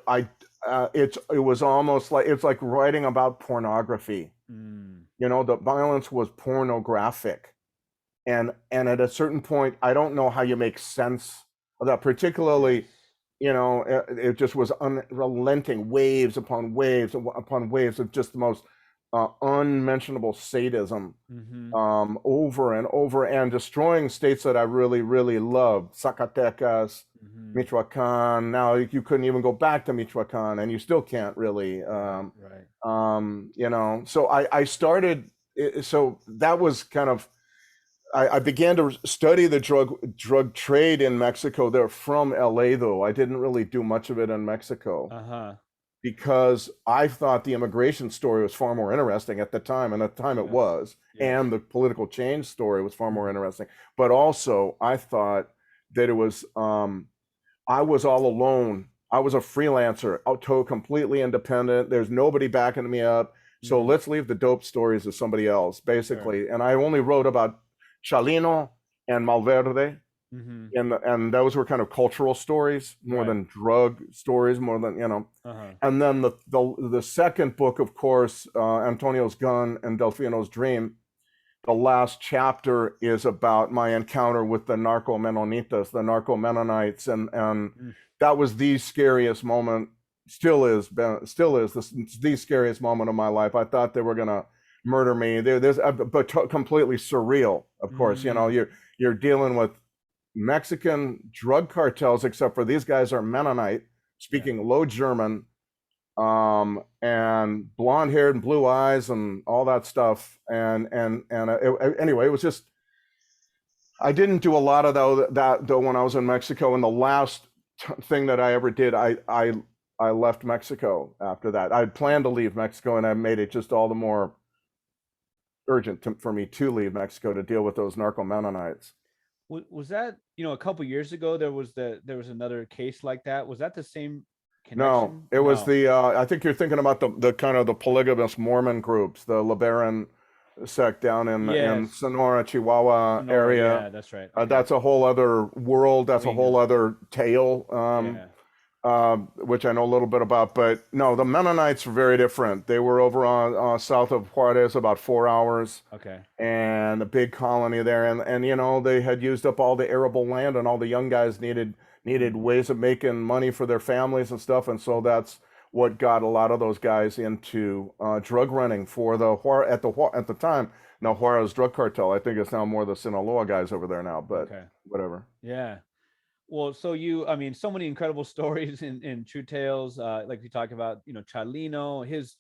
it was almost like it's like writing about pornography. Mm. You know, the violence was pornographic, and at a certain point, I don't know how you make sense of that. Yes. Particularly, you know, it just was unrelenting, waves upon waves upon waves of just the most unmentionable sadism, Mm-hmm. over and over, and destroying states that I really, really loved. Zacatecas, Mm-hmm. Michoacan. Now you couldn't even go back to Michoacan, and you still can't really. Right. Right. You know, so I started. So that was kind of. I began to study the drug trade in Mexico. They're from LA, though. I didn't really do much of it in Mexico Uh-huh. because I thought the immigration story was far more interesting at the time, and at the time it Yes. was, Yes. and the political change story was far more interesting. But also, I thought that it was, I was all alone. I was a freelancer, completely independent. There's nobody backing me up. So let's leave the dope stories to somebody else, basically. And I only wrote about Chalino and Malverde, and those were kind of cultural stories more than drug stories, more than And then the second book, of course, Antonio's Gun and Delfino's Dream. The last chapter is about my encounter with the narco Menonitas, the narco Mennonites, and that was the scariest moment. Still is the scariest moment of my life. I thought they were gonna murder me. But completely surreal. Of course, you're dealing with Mexican drug cartels, except for these guys are Mennonite, speaking Low German, and blonde haired and blue eyes and all that stuff. Anyway, it was just, I didn't do a lot of that though when I was in Mexico. And the last thing that I ever did, I left Mexico after that. I planned to leave Mexico, and I made it just all the more urgent for me to leave Mexico to deal with those narco Mennonites. Was that, a couple years ago, there was another case like that? Was that the same connection? No, it was I think you're thinking about the kind of the polygamous Mormon groups, the LeBaron sect down in Sonora, Chihuahua area. Yeah, that's right. That's a whole other world. That's a whole other tale, which I know a little bit about. But no, the Mennonites were very different. They were over on south of Juarez, about 4 hours. Okay. And a big colony there, and they had used up all the arable land, and all the young guys needed ways of making money for their families and stuff, and so that's what got a lot of those guys into drug running for at the time. Now Juarez drug cartel. I think it's now more the Sinaloa guys over there now, but whatever. Yeah. Well, so so many incredible stories in True Tales. Like we talk about, Chalino, his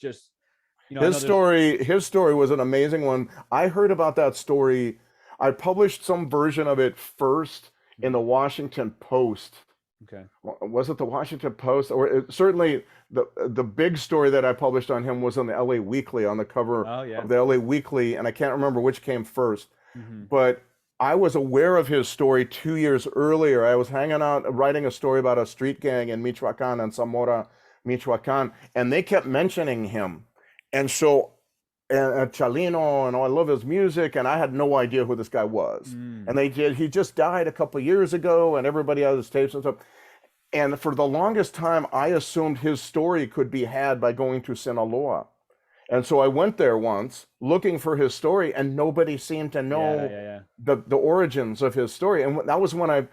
story was an amazing one. I heard about that story. I published some version of it first in the Washington Post. Okay. Was it the Washington Post? Or certainly the big story that I published on him was on the LA Weekly, on the cover of the LA Weekly, and I can't remember which came first. But I was aware of his story 2 years earlier. I was hanging out, writing a story about a street gang in Michoacan and Zamora, Michoacan, and they kept mentioning him. And so, and Chalino, and I love his music, and I had no idea who this guy was. And he just died a couple of years ago, and everybody had his tapes and stuff. And for the longest time, I assumed his story could be had by going to Sinaloa. And so I went there once looking for his story, and nobody seemed to know the origins of his story. And that was when I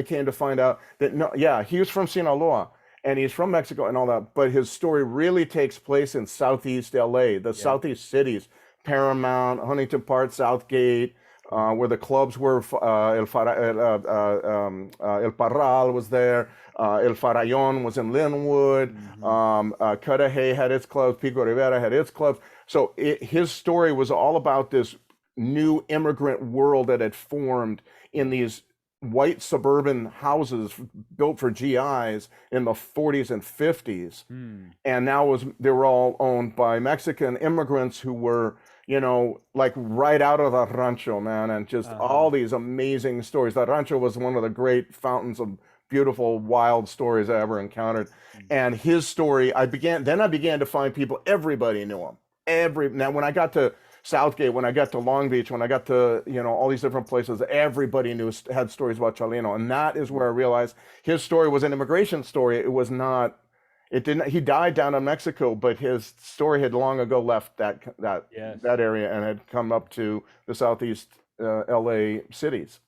came to find out that he was from Sinaloa. And he's from Mexico and all that, but his story really takes place in Southeast LA, the Southeast cities, Paramount, Huntington Park, Southgate, where the clubs were. El Parral was there. El Farallon was in Linwood. Cudahy had its clubs. Pico Rivera had its clubs. So his story was all about this new immigrant world that had formed in these white suburban houses built for GIs in the 40s and 50s. And now they were all owned by Mexican immigrants who were, like right out of the rancho, man, and just all these amazing stories. That rancho was one of the great fountains of beautiful, wild stories I ever encountered. And his story, I began to find people, everybody knew him. Now, when I got to Southgate, when I got to Long Beach, when I got to, all these different places, everybody had stories about Chalino. And that is where I realized his story was an immigration story. He died down in Mexico, but his story had long ago left that area and had come up to the Southeast LA cities.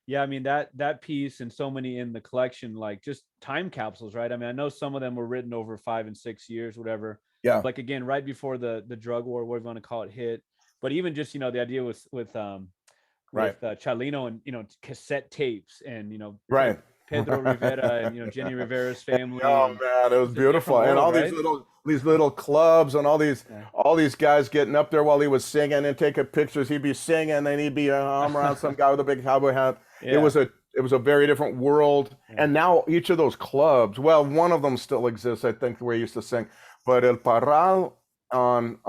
Yeah, I mean, that piece and so many in the collection, like just time capsules, right? I mean, I know some of them were written over 5 and 6 years, whatever. Yeah. Like again, right before the drug war, whatever you want to call it, hit. But even just, the idea with Chalino and, cassette tapes and, right. Pedro Rivera and, Jenny Rivera's family. Oh man, it was beautiful. And all these little clubs and all these guys getting up there while he was singing and taking pictures. He'd be singing and then he'd be arm around some guy with a big cowboy hat. Yeah. It was a very different world. Yeah. And now each of those clubs, well, one of them still exists, I think, where he used to sing. But El Parral on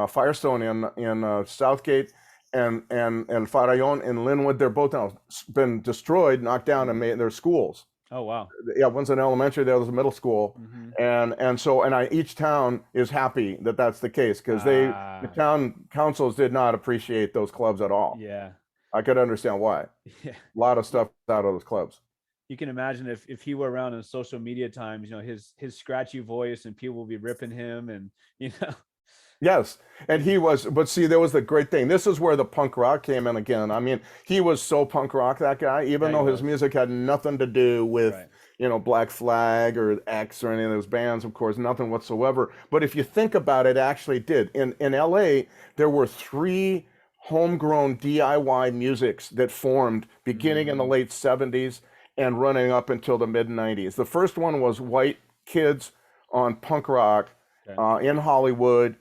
Firestone in Southgate and El Farallon in Linwood, they're both now been destroyed, knocked down, and made their schools. Oh, wow. Yeah, one's an elementary, the other's a middle school, Hmm. and each town is happy that that's the case because the Ah, town councils did not appreciate those clubs at all. yeah. I could understand why. A Yeah. lot of stuff out of those clubs. You can imagine if he were around in social media times, his scratchy voice and people will be ripping him and you know. Yes, and he was, but see, there was the great thing. This is where the punk rock came in again. I mean, he was so punk rock, that guy, Yeah, even he though his was. music had nothing to do with, Right. Black Flag or X or any of those bands, of course, nothing whatsoever. But if you think about it, it actually did. In LA, there were three homegrown DIY musics that formed beginning in the Mm, late 70s and running up until the mid 90s. The first one was white kids on punk rock okay. in Hollywood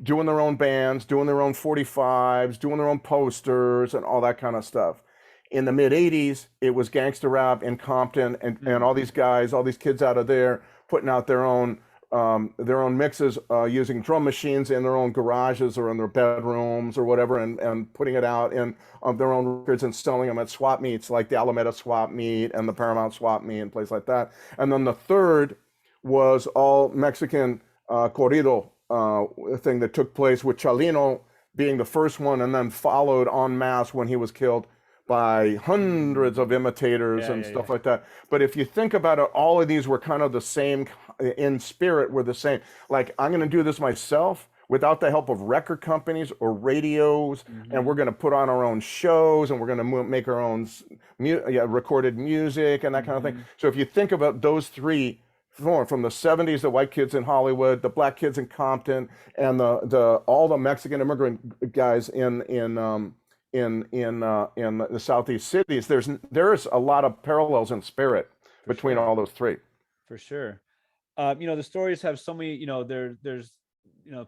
doing their own bands, doing their own 45s, doing their own posters, and all that kind of stuff. In the mid 80s, it was gangster rap in Compton, and Mm, all these guys, all these kids out of there putting out their own mixes using drum machines in their own garages or in their bedrooms or whatever, and putting it out in their own records and selling them at swap meets like the Alameda Swap Meet and the Paramount Swap Meet and places like that. And then the third was all Mexican corrido thing that took place with Chalino being the first one, and then followed en masse when he was killed by hundreds of mm, imitators yeah, and yeah, yeah. stuff like that. But if you think about it, all of these were kind of the same in spirit, were the same. Like, I'm going to do this myself without the help of record companies or radios, and Hmm. we're going to put on our own shows, and we're going to make our own recorded music and that kind of thing. Hmm. So if you think about those three from the 70s, the white kids in Hollywood, the black kids in Compton, and the all the Mexican immigrant guys in the southeast cities, there's a lot of parallels in spirit For between sure. all those three. For sure. The stories have so many, there's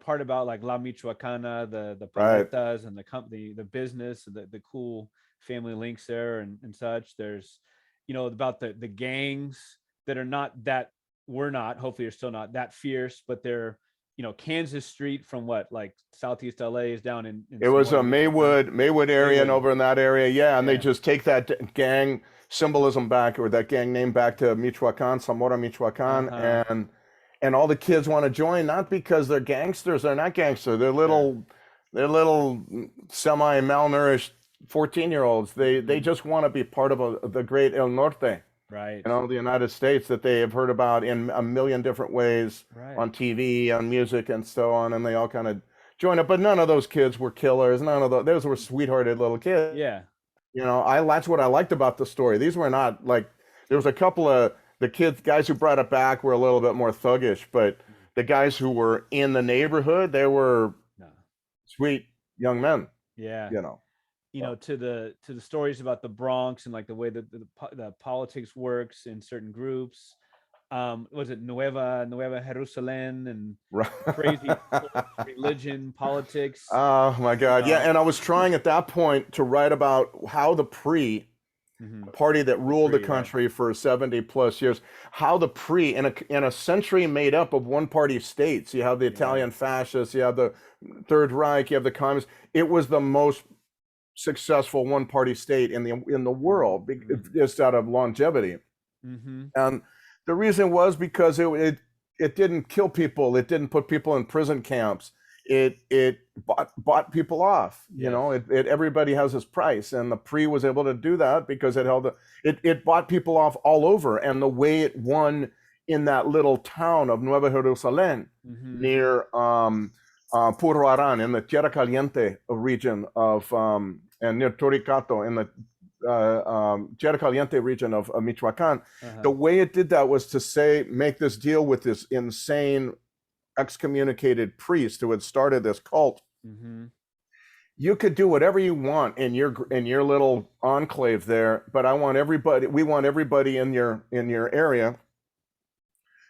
part about like La Michoacana, the Right. paletas and the company, the business, the cool family links there and such. There's, about the gangs that are not that, we're not, hopefully are still not that fierce, but they're, Kansas Street from what, like Southeast LA is down in It was Sonora, a Michoacan. Maywood area and Maywood. over in that area, yeah, and they Yeah. just take that gang symbolism back, or that gang name back to Michoacan, Zamora, Michoacan, Uh-huh. and all the kids want to join, not because they're gangsters, they're not gangsters, Sure. they're little semi malnourished 14-year-olds. They Hmm. just want to be part of the great El Norte, Right. the United States that they have heard about in a million different ways Right. on TV, on music, and so on, and they all kind of join up. But none of those kids were killers. None of those were sweethearted little kids. Yeah. I that's what I liked about the story. These were not like there was a couple of the guys who brought it back were a little bit more thuggish, but the guys who were in the neighborhood, they were No. sweet young men. Yeah. You know. So, To the stories about the Bronx and like the way that the politics works in certain groups. Was it Nueva Jerusalem and right. crazy religion, politics, Oh my you God. Yeah. know. And I was trying at that point to write about how the Hmm. party that ruled the Right. country for 70 plus years, how the in a century made up of one party states. You have the Yeah. Italian fascists, you have the Third Reich, you have the communists. It was the most successful one party state in the world, just out of longevity. Mm-hmm. And the reason was because it didn't kill people, it didn't put people in prison camps, it bought people off. Yes. Everybody has his price, and the PRI was able to do that because it bought people off all over. And the way it won in that little town of Nueva Jerusalem Mm-hmm. near Puro Aran in the Tierra Caliente region of and near Toricato in the Tierra Caliente region of Michoacan. Uh-huh. The way it did that was to make this deal with this insane excommunicated priest who had started this cult. Mm-hmm. You could do whatever you want in your little enclave there, but we want everybody in your area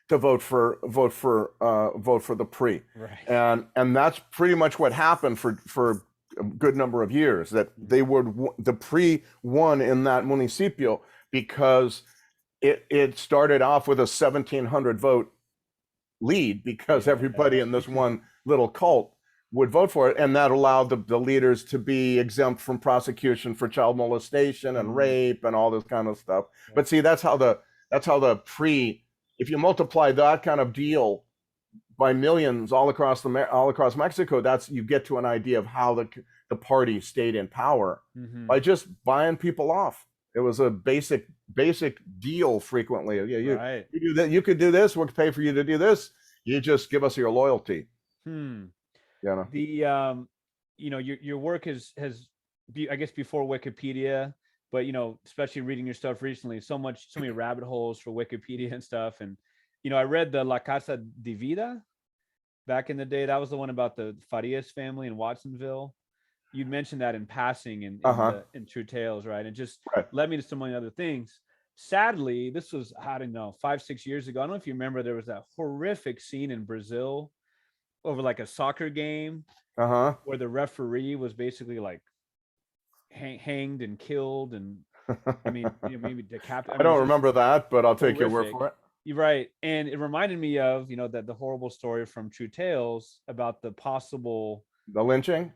to vote for the PRI. Right. And that's pretty much what happened for a good number of years, that the PRI won in that municipio because it started off with a 1,700 vote lead, because everybody in this one little cult would vote for it, and that allowed the leaders to be exempt from prosecution for child molestation and rape and all this kind of stuff. But see, that's how if you multiply that kind of deal by millions all across Mexico, you get to an idea of how the party stayed in power by just buying people off. It was a basic deal frequently. Yeah, you do that. You could do this. We'll pay for you to do this. You just give us your loyalty. Hmm. You know. The your work has I guess before Wikipedia, but especially reading your stuff recently, so many rabbit holes for Wikipedia and stuff. And I read the La Casa de Vida back in the day. That was the one about the Farias family in Watsonville. You'd mentioned that in passing in True Tales, right? And just led me to so many other things. Sadly, this was, I don't know, 5-6 years ago. I don't know if you remember, there was that horrific scene in Brazil over like a soccer game where the referee was basically like hanged and killed, and I mean, maybe decapitated. I don't remember that, but I'll take your word for it. You're right. And it reminded me of, that the horrible story from True Tales about the lynching.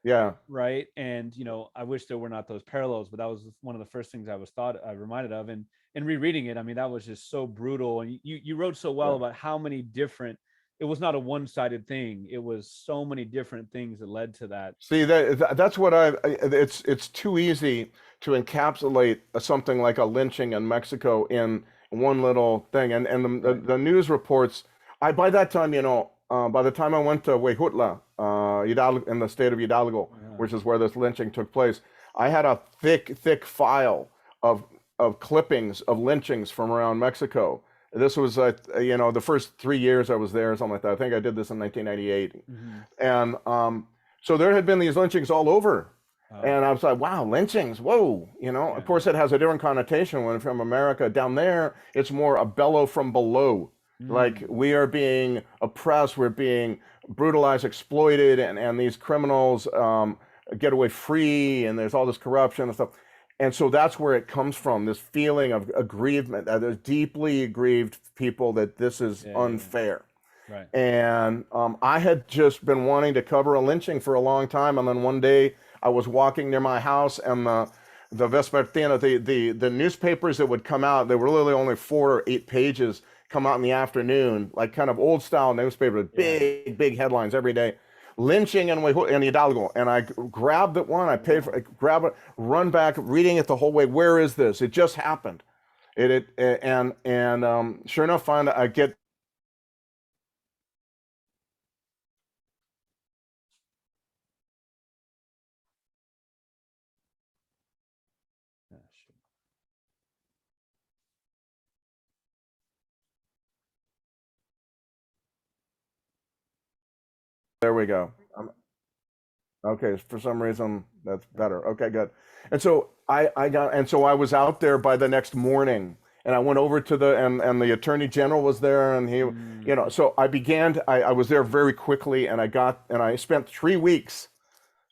Yeah. Right. And, I wish there were not those parallels, but that was one of the first things I reminded of. And rereading it, I mean, that was just so brutal. And you wrote so well about how many different, it was not a one-sided thing. It was so many different things that led to that. See, that's what it's too easy to encapsulate something like a lynching in Mexico in one little thing. And the news reports, by that time, by the time I went to Huejutla, Hidalgo, in the state of Hidalgo, which is where this lynching took place, I had a thick file of clippings of lynchings from around Mexico. This was, the first 3 years I was there, or something like that. I think I did this in 1998. And so there had been these lynchings all over. And I was like, wow, lynchings, whoa. Of course, it has a different connotation when from America. Down there, it's more a bellow from below. Like, we are being oppressed, we're being brutalized, exploited, and these criminals get away free, and there's all this corruption and stuff. And so that's where it comes from, this feeling of aggrievement. There's deeply aggrieved people that this is unfair. Right. And I had just been wanting to cover a lynching for a long time. And then one day I was walking near my house, and the Vespertina, the newspapers that would come out, they were literally only 4 or 8 pages, come out in the afternoon, like kind of old style newspaper, big headlines every day. Lynching in Hidalgo, and I grabbed that one. I paid for it, grab it, run back, reading it the whole way. Where is this? It just happened. And sure enough, I get. There we go. Okay, for some reason that's better. Okay, good. And so I was out there by the next morning, and I went over to and the attorney general was there, and he, so I was there very quickly, and I spent 3 weeks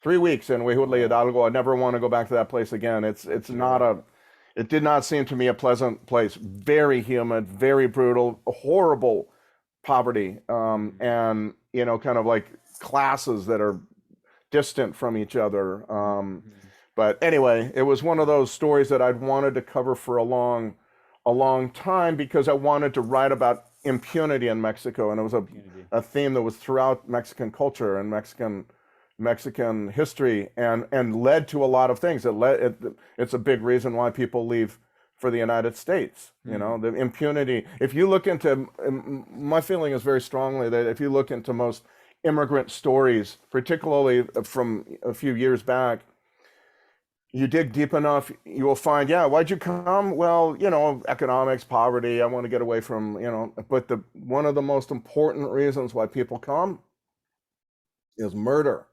in Huejutla Hidalgo. I never want to go back to that place again. It did not seem to me a pleasant place. Very humid, very brutal, horrible poverty, and kind of like classes that are distant from each other. But anyway, it was one of those stories that I'd wanted to cover for a long time, because I wanted to write about impunity in Mexico, and it was a theme that was throughout Mexican culture and Mexican history, and led to a lot of things. It's a big reason why people leave for the United States. The impunity. If you look into, my feeling is very strongly that if you look into most immigrant stories, particularly from a few years back, you dig deep enough, you will find, why'd you come? Well, economics, poverty, I want to get away from, but one of the most important reasons why people come is murder.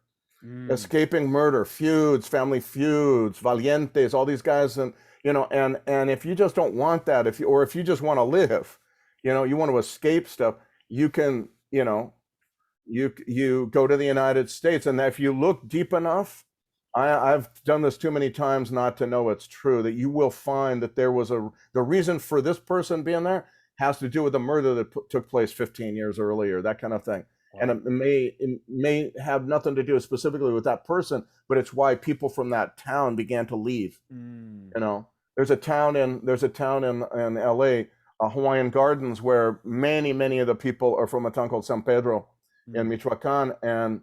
Escaping murder, feuds, family feuds, valientes, all these guys, and and if you just don't want that, if you just want to live, you want to escape stuff, you can, you go to the United States, and if you look deep enough, I've done this too many times not to know it's true, that you will find that there was the reason for this person being there has to do with the murder that took place 15 years earlier, that kind of thing. Wow. And it may have nothing to do specifically with that person, but it's why people from that town began to leave. there's a town in LA, Hawaiian Gardens, where many of the people are from a town called San Pedro in Mm. Michoacan, and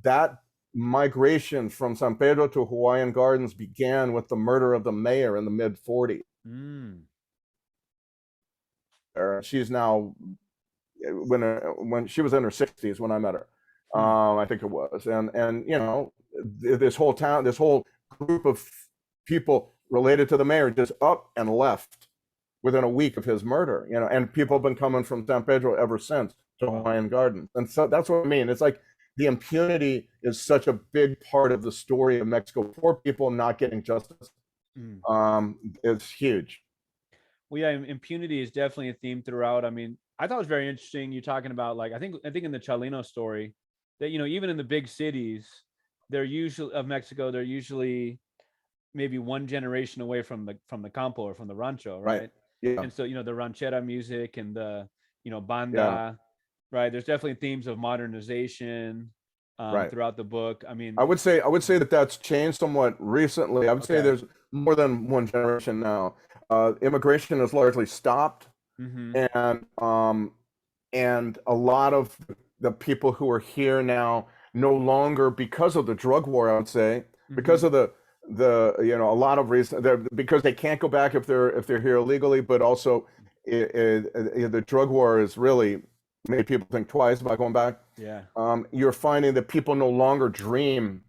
that migration from San Pedro to Hawaiian Gardens began with the murder of the mayor in the mid 40s. Mm. She's now, when she was in her 60s when I met her, Hmm. I think it was, and this whole town, this whole group of people related to the mayor just up and left within a week of his murder, and people have been coming from San Pedro ever since to Hawaiian Gardens. And so that's what I mean. It's like the impunity is such a big part of the story of Mexico. Poor people not getting justice. Mm. It's huge. Well, yeah, impunity is definitely a theme throughout. I mean, I thought it was very interesting you talking about, like, I think in the Chalino story that, even in the big cities, they're usually of Mexico, they're usually maybe one generation away from the campo or from the rancho, Right. right? Yeah. And so, the ranchera music and the, Yeah. banda, right? There's definitely themes of modernization Right. throughout the book. I mean, I would say that that's changed somewhat recently. I would say okay. there's more than one generation now. Immigration has largely stopped, Mm-hmm. and a lot of the people who are here now no longer, because of the drug war, I would say, Mm-hmm. because of a lot of reasons, because they can't go back if they're here illegally, but also the drug war has really made people think twice about going back. Yeah. You're finding that people no longer dream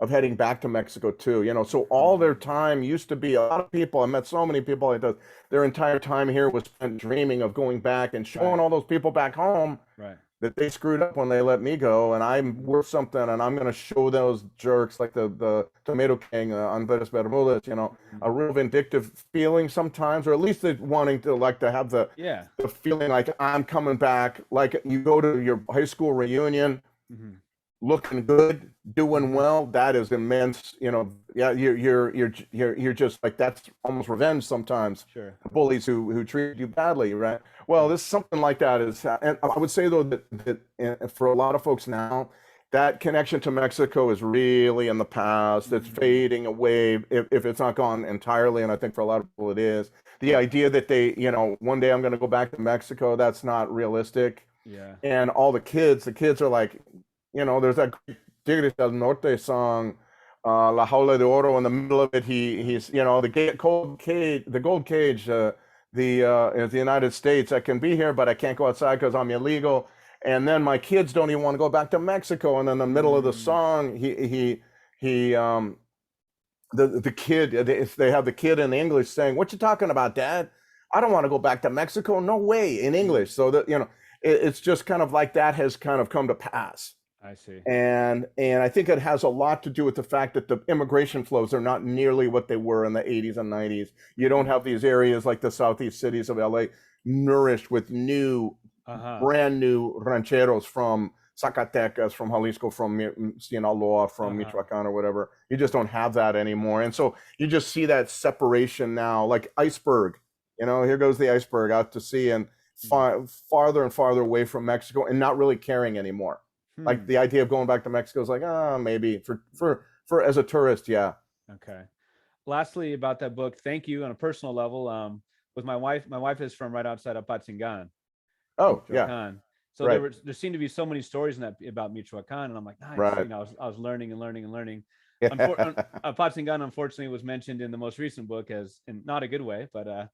of heading back to Mexico too. So all their time used to be, a lot of people, I met so many people like that, their entire time here was spent dreaming of going back and showing Right. all those people back home Right. that they screwed up when they let me go, and I'm worth something, and I'm going to show those jerks like the Tomato King, Andres Bermudez, Mhm. a real vindictive feeling sometimes, or at least wanting to, like, to have the Yeah. feeling like I'm coming back. Like, you go to your high school reunion Mm-hmm. looking good, doing Mm-hmm. well, that is immense. Yeah, you're just like, that's almost revenge sometimes. Sure. Bullies who treat you badly, right? Well, Yeah. this something like that is, and I would say though that for a lot of folks now, that connection to Mexico is really in the past. It's Mm-hmm. fading away, if it's not gone entirely, and I think for a lot of people it is. The idea that one day I'm going to go back to Mexico, that's not realistic. Yeah. And all the kids are like, there's that great Tigres del Norte song, La Jaula de Oro. In the middle of it, he's, the gold cage, is the United States. I can be here, but I can't go outside because I'm illegal. And then my kids don't even want to go back to Mexico. And then in the middle of the Mm. song, he the kid, they have the kid in English saying, "What you talking about, Dad? I don't want to go back to Mexico. No way," in Mm. English. So that, it's just kind of like that has kind of come to pass. I see. And I think it has a lot to do with the fact that the immigration flows are not nearly what they were in the 80s and 90s. You don't have these areas like the southeast cities of LA nourished with Uh-huh. brand new rancheros from Zacatecas, from Jalisco, from Sinaloa, from Uh-huh. Michoacan or whatever. You just don't have that anymore. And so you just see that separation now, like iceberg. Here goes the iceberg out to sea, and Mm. farther and farther away from Mexico, and not really caring anymore. Like, Hmm. the idea of going back to Mexico is like, maybe for as a tourist, yeah. Okay. Lastly, about that book, thank you on a personal level. With my wife is from right outside of Apatzingán in Oh, yeah, Michoacan. So right, there seemed to be so many stories in that about Michoacan, and I'm like, nice. right. I was learning and learning and learning. Yeah. Apatzingán, unfortunately, was mentioned in the most recent book as in not a good way, but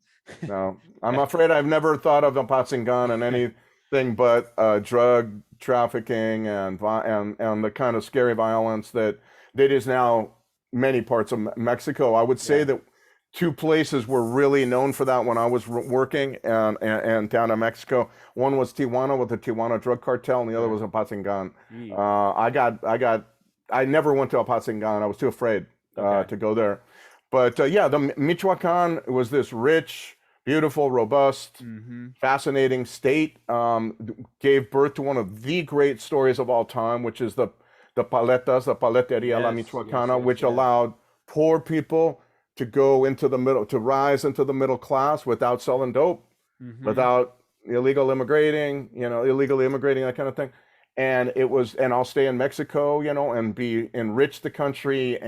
No, I'm afraid I've never thought of the Epatzingan and anything but drug trafficking and the kind of scary violence that is now many parts of Mexico. I would say yeah. that two places were really known for that when I was working and down in Mexico. One was Tijuana with the Tijuana drug cartel, and the other Sure. was Epatzingan. Yee. I never went to Epatzingan. I was too afraid Okay. to go there. But yeah, the Michoacan was this rich, beautiful, robust, Mm-hmm. fascinating state. Gave birth to one of the great stories of all time, which is the paletas, the Paleteria La Yes. Yes. Michoacana, Yes. which Yes. allowed poor people to go into the middle, to rise into the middle class without selling dope, Mm-hmm. without illegal immigrating, illegally immigrating, that kind of thing. And I'll stay in Mexico, and enrich the country,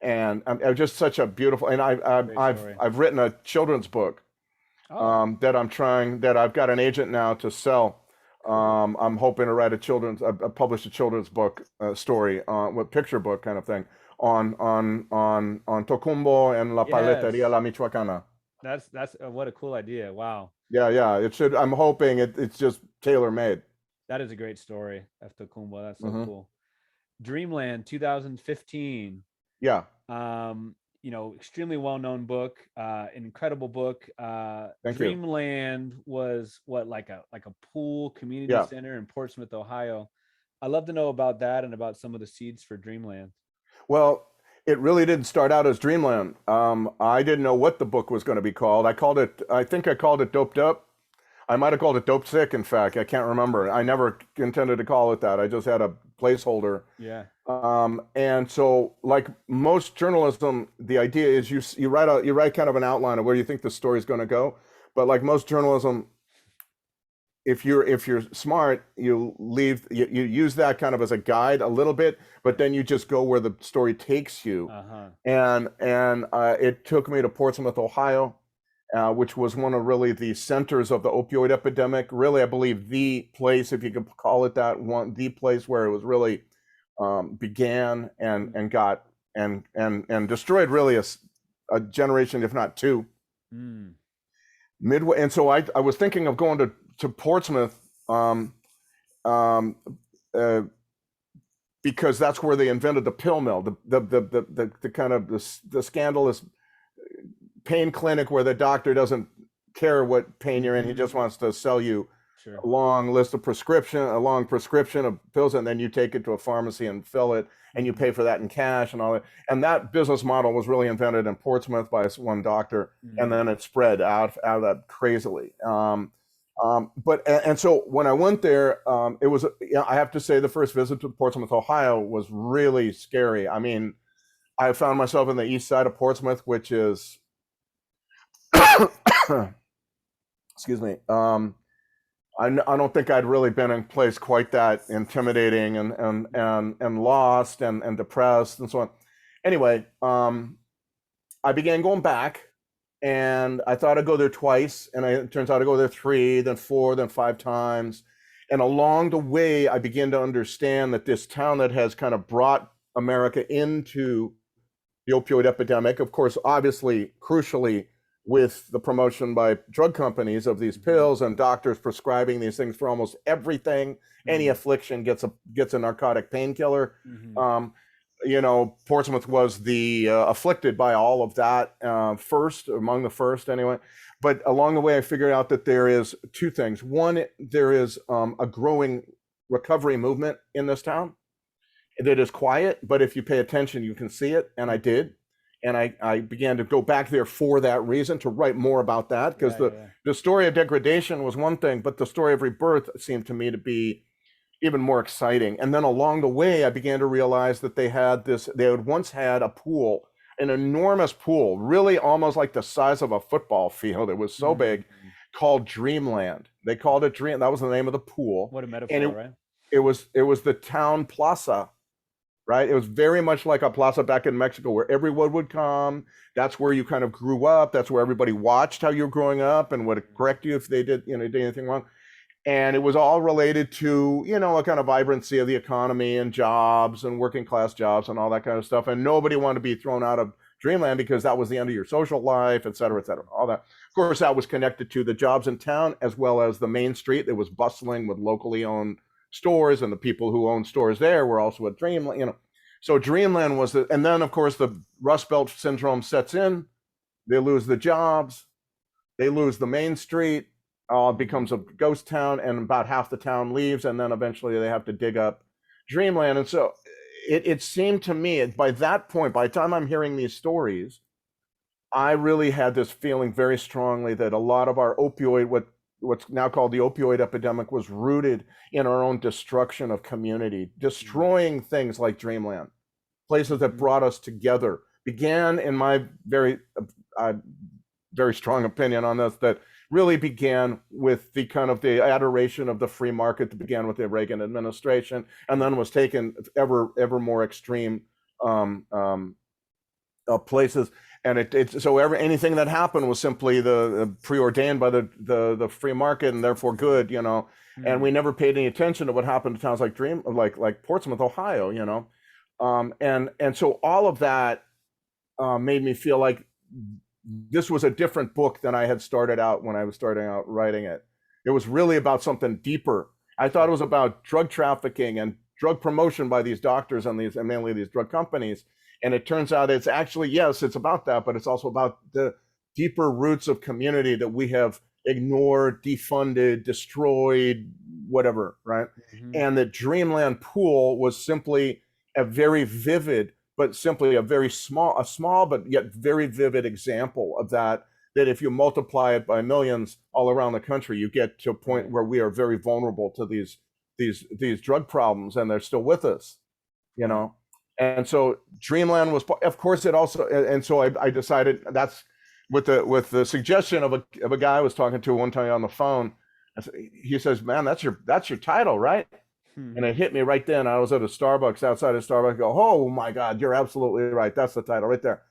and just such a beautiful. And Great story. I've written a children's book Oh, that I've got an agent now to sell. cool. I'm hoping to write publish a children's book story, with picture book kind of thing on Tocumbo and La Paletería Yes. La Michoacana. That's what a cool idea. Wow. Yeah, yeah. It should. I'm hoping it's just tailor made. That is a great story. F. Tocumbo. That's so Hmm. cool. Dreamland 2015. Yeah. Extremely well-known book, incredible book. Thank you. Dreamland was what, like a pool community Yeah. center in Portsmouth, Ohio. I'd love to know about that and about some of the seeds for Dreamland. Well, it really didn't start out as Dreamland. I didn't know what the book was going to be called. I think I called it Doped Up. I might have called it Dope Sick, in fact. I can't remember. I never intended to call it that. I just had a placeholder. Yeah. And so, like most journalism, the idea is you write kind of an outline of where you think the story is going to go. But like most journalism, if you're smart, you use that kind of as a guide a little bit, but then you just go where the story takes you. Uh-huh. And it took me to Portsmouth, Ohio, which was one of really the centers of the opioid epidemic. Really, I believe the place, if you could call it that, the place where it was really began and got and destroyed really a generation, if not two. Mm. Midway, and so I was thinking of going to Portsmouth, um, um, uh, because that's where they invented the pill mill, the kind of the scandalous pain clinic where the doctor doesn't care what pain you're in. He just wants to sell you Sure. a long prescription of pills, and then you take it to a pharmacy and fill it, and you pay for that in cash and all that. And that business model was really invented in Portsmouth by one doctor, and then it spread out of that crazily. So when I went there, it was, I have to say, the first visit to Portsmouth, Ohio, was really scary. I mean, I found myself in the east side of Portsmouth, which is, excuse me. I don't think I'd really been in a place quite that intimidating and lost and depressed and so on. Anyway, I began going back, and I thought I'd go there twice, and it turns out I go there 3, then 4, then 5 times. And along the way, I began to understand that this town that has kind of brought America into the opioid epidemic, of course, obviously, crucially, with the promotion by drug companies of these pills and doctors prescribing these things for almost everything. Any affliction gets a narcotic painkiller. Portsmouth was the afflicted by all of that, among the first anyway. But along the way, I figured out that there is 2 things. One, there is a growing recovery movement in this town that is quiet, but if you pay attention, you can see it. And I did. And I began to go back there for that reason, to write more about that, because the story of degradation was one thing, but the story of rebirth seemed to me to be even more exciting. And then along the way, I began to realize that they had once had a pool, an enormous pool, really almost like the size of a football field. It was so big, called Dreamland. They called it Dream. That was the name of the pool. What a metaphor, and right? It was the town plaza. Right. It was very much like a plaza back in Mexico where everyone would come. That's where you kind of grew up. That's where everybody watched how you were growing up and would correct you if they did anything wrong. And it was all related to, a kind of vibrancy of the economy and jobs and working class jobs and all that kind of stuff. And nobody wanted to be thrown out of Dreamland because that was the end of your social life, et cetera, all that. Of course, that was connected to the jobs in town as well as the main street that was bustling with locally owned stores, and the people who owned stores there were also at Dreamland, So Dreamland was and then of course the Rust Belt syndrome sets in. They lose the jobs, they lose the main street, it becomes a ghost town, and about half the town leaves, and then eventually they have to dig up Dreamland. And so it seemed to me by that point, by the time I'm hearing these stories, I really had this feeling very strongly that a lot of our what's now called the opioid epidemic was rooted in our own destruction of community, destroying things like Dreamland, places that brought us together. Began, in my very strong opinion on this, that really began with the kind of the adoration of the free market that began with the Reagan administration, and then was taken ever more extreme places. And so anything that happened was simply the preordained by the free market and therefore good, you know. And we never paid any attention to what happened to towns like Portsmouth, Ohio, you know. And so all of that made me feel like this was a different book than I had started out when I was starting out writing it. It was really about something deeper. I thought it was about drug trafficking and drug promotion by these doctors and mainly these drug companies. And it turns out it's actually, yes, it's about that, but it's also about the deeper roots of community that we have ignored, defunded, destroyed, whatever, right? And the Dreamland pool was simply a very vivid, but simply a very small, but yet very vivid example of that if you multiply it by millions all around the country, you get to a point where we are very vulnerable to these drug problems, and they're still with us, you know? And so Dreamland was, of course, it also, and so I decided that's with the suggestion of a guy I was talking to one time on the phone. He says, "Man, that's your title, right?" And it hit me right then. I was at a Starbucks, outside of Starbucks. I go, "Oh my God, you're absolutely right. That's the title right there."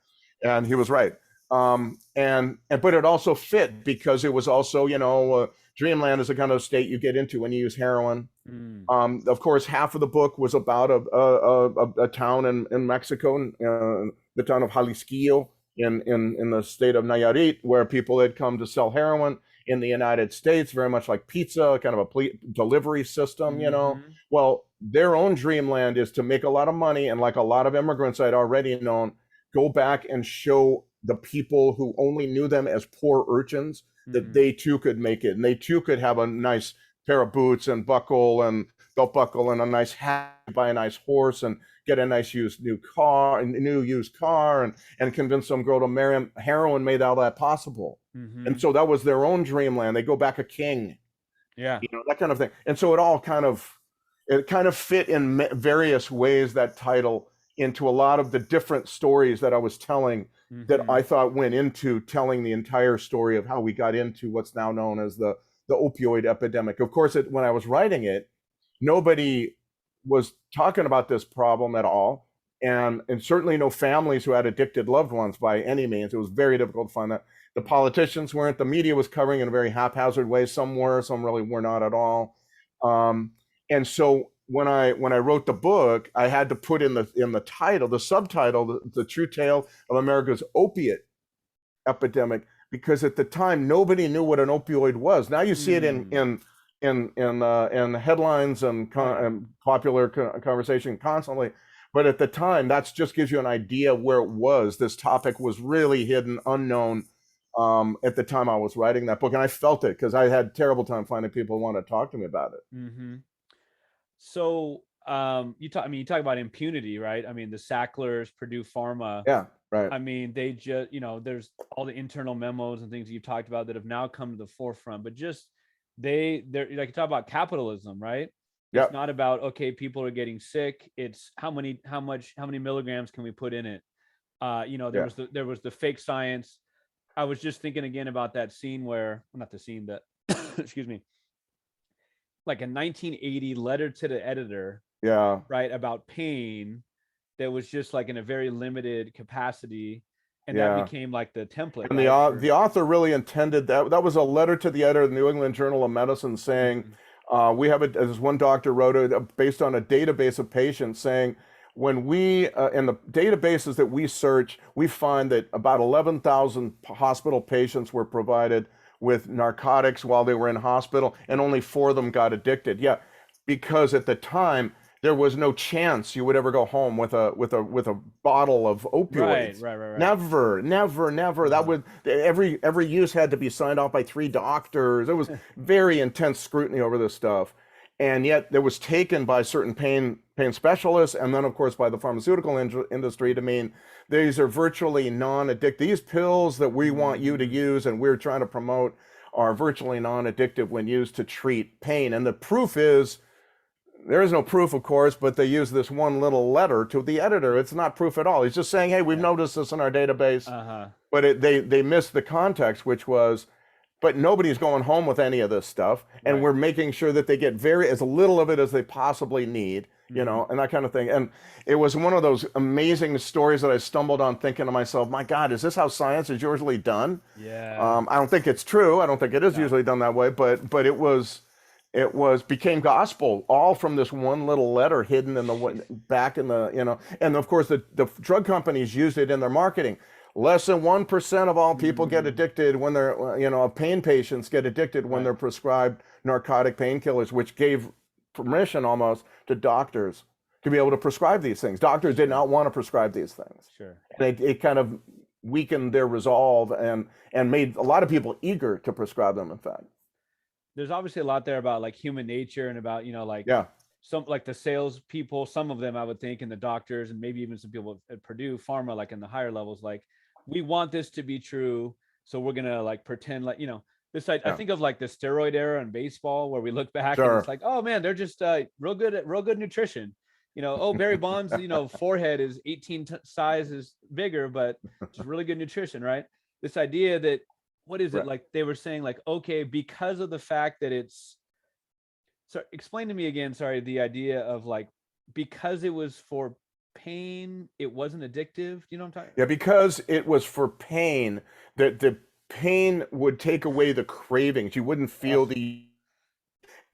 And he was right. But it also fit because it was also, you know, Dreamland is the kind of state you get into when you use heroin. Of course, half of the book was about a town in Mexico, the town of Jalisco in the state of Nayarit, where people had come to sell heroin in the United States, very much like pizza, kind of a delivery system, you know. Well, their own Dreamland is to make a lot of money, and like a lot of immigrants I'd already known, go back and show the people who only knew them as poor urchins that they too could make it, and they too could have a nice pair of boots and belt buckle and a nice hat, buy a nice horse and get a nice new used car and convince some girl to marry him. Heroin made all that possible. And so that was their own Dreamland. They go back a king, you know, that kind of thing. And so it kind of fit in various ways, that title, into a lot of the different stories that I was telling that I thought went into telling the entire story of how we got into what's now known as the opioid epidemic. Of course, when I was writing it, nobody was talking about this problem at all. And certainly no families who had addicted loved ones by any means. It was very difficult to find that. The politicians weren't, the media was covering in a very haphazard way. Some were, some really were not at all. And so when I wrote the book, I had to put in the title, the subtitle, the true tale of America's opiate epidemic, because at the time nobody knew what an opioid was. Now you see it in headlines and popular conversation constantly, but at the time that just gives you an idea where it was. This topic was really hidden, unknown at the time I was writing that book, and I felt it because I had a terrible time finding people who want to talk to me about it. So you talk about impunity, right? I mean, the Sacklers, Purdue Pharma. Yeah, right. I mean, they just, you know, there's all the internal memos and things that you've talked about that have now come to the forefront, but just they're like, you talk about capitalism, right? It's not about, okay, people are getting sick. It's how many milligrams can we put in it? You know, there was the fake science. I was just thinking again about that scene where, well, not the scene that, excuse me, like a 1980 letter to the editor, right, about pain that was just like in a very limited capacity, and that became like the template. And the author really intended that was a letter to the editor of the New England Journal of Medicine saying, we have as one doctor wrote it based on a database of patients, saying, when we in the databases that we search, we find that about 11,000 hospital patients were provided with narcotics while they were in hospital, and only 4 of them got addicted. Because at the time there was no chance you would ever go home with a bottle of opioids. Right. Never. That would every use had to be signed off by 3 doctors. It was very intense scrutiny over this stuff, and yet it was taken by certain pain specialists, and then of course by the pharmaceutical industry to mean these are virtually non-addictive. These pills that we want you to use and we're trying to promote are virtually non-addictive when used to treat pain. And the proof is, there is no proof, of course, but they use this one little letter to the editor. It's not proof at all. He's just saying, hey, we've noticed this in our database. But they missed the context, which was but nobody's going home with any of this stuff, and Right. we're making sure that they get very as little of it as they possibly need, Hmm. and that kind of thing. And it was one of those amazing stories that I stumbled on, thinking to myself, my God, is this how science is usually done? Yeah. I don't think it's true. I don't think it is No. usually done that way, but it was became gospel all from this one little letter hidden in the back in the, and of course the drug companies used it in their marketing. Less than 1% of all people get Mm, addicted when they're, pain patients get addicted when right. they're prescribed narcotic painkillers, which gave permission almost to doctors to be able to prescribe these things. Doctors did Sure. not want to prescribe these things. Sure. And it kind of weakened their resolve and made a lot of people eager to prescribe them, in fact. There's obviously a lot there about like human nature and about, like Yeah, some like the sales people, some of them I would think, and the doctors, and maybe even some people at Purdue Pharma, like in the higher levels, like we want this to be true, so we're gonna like pretend like this. I yeah, think of like the steroid era in baseball where we look back and it's sure. like, oh man, they're just real good nutrition. Oh, Barry Bonds, forehead is 18 sizes bigger, but just really good nutrition, right? This idea that what is it Right. like they were saying like, okay, because of the fact that it's so explain to me again, sorry, the idea of like because it was for pain, it wasn't addictive. You know what I'm talking? Yeah, because it was for pain, that the pain would take away the cravings. You wouldn't Oh, feel the,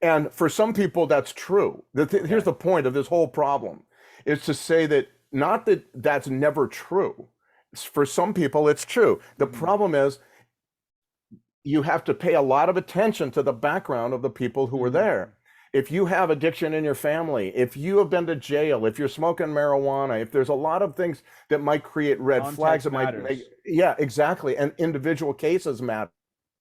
and for some people that's true. Here's okay. the point of this whole problem, is to say that not that that's never true. For some people it's true. The Mm-hmm. problem is you have to pay a lot of attention to the background of the people who are Mm-hmm. there. If you have addiction in your family, if you have been to jail, if you're smoking marijuana, if there's a lot of things that might create red flags Context that might make, matters. yeah, exactly. And individual cases matter,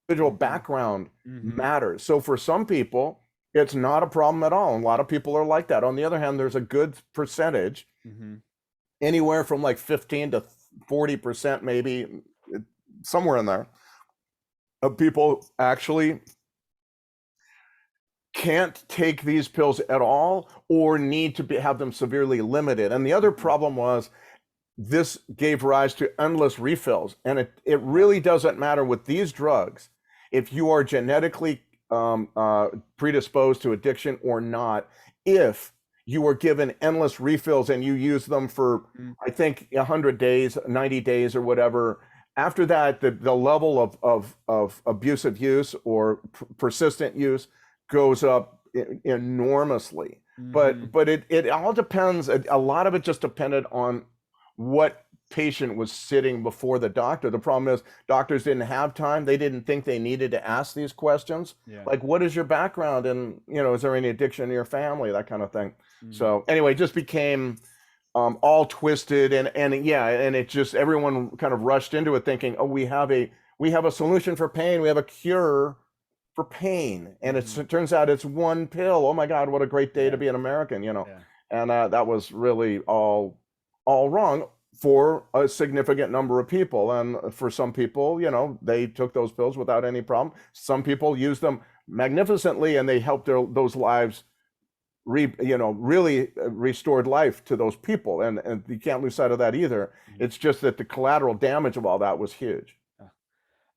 individual Mm-hmm. background Mm-hmm. matters. So for some people, it's not a problem at all. And a lot of people are like that. On the other hand, there's a good percentage, Mm-hmm. anywhere from like 15 to 40%, maybe somewhere in there, of people actually can't take these pills at all or need to have them severely limited. And the other Mm-hmm. problem was this gave rise to endless refills. And it Oh, really doesn't matter with these drugs if you are genetically predisposed to addiction or not, if you are given endless refills and you use them for, mm-hmm. I think, 100 days, 90 days, or whatever. After that, the level of abusive use or persistent use goes up enormously. Mm-hmm. But it all depends. A lot of it just depended on what patient was sitting before the doctor. The problem is doctors didn't have time. They didn't think they needed to ask these questions. Yeah. Like, what is your background? And, is there any addiction in your family? That kind of thing. Mm-hmm. So anyway, it just became all twisted and yeah, and it just, everyone kind of rushed into it thinking, oh, we have a solution for pain. We have a cure for pain. And Mm-hmm. it turns out it's one pill. Oh my God, what a great day to Yeah. be an American. Yeah. And that was really all wrong for a significant number of people. And for some people, they took those pills without any problem. Some people used them magnificently and they helped those lives really restored life to those people. And you can't lose sight of that either. Mm-hmm. It's just that the collateral damage of all that was huge.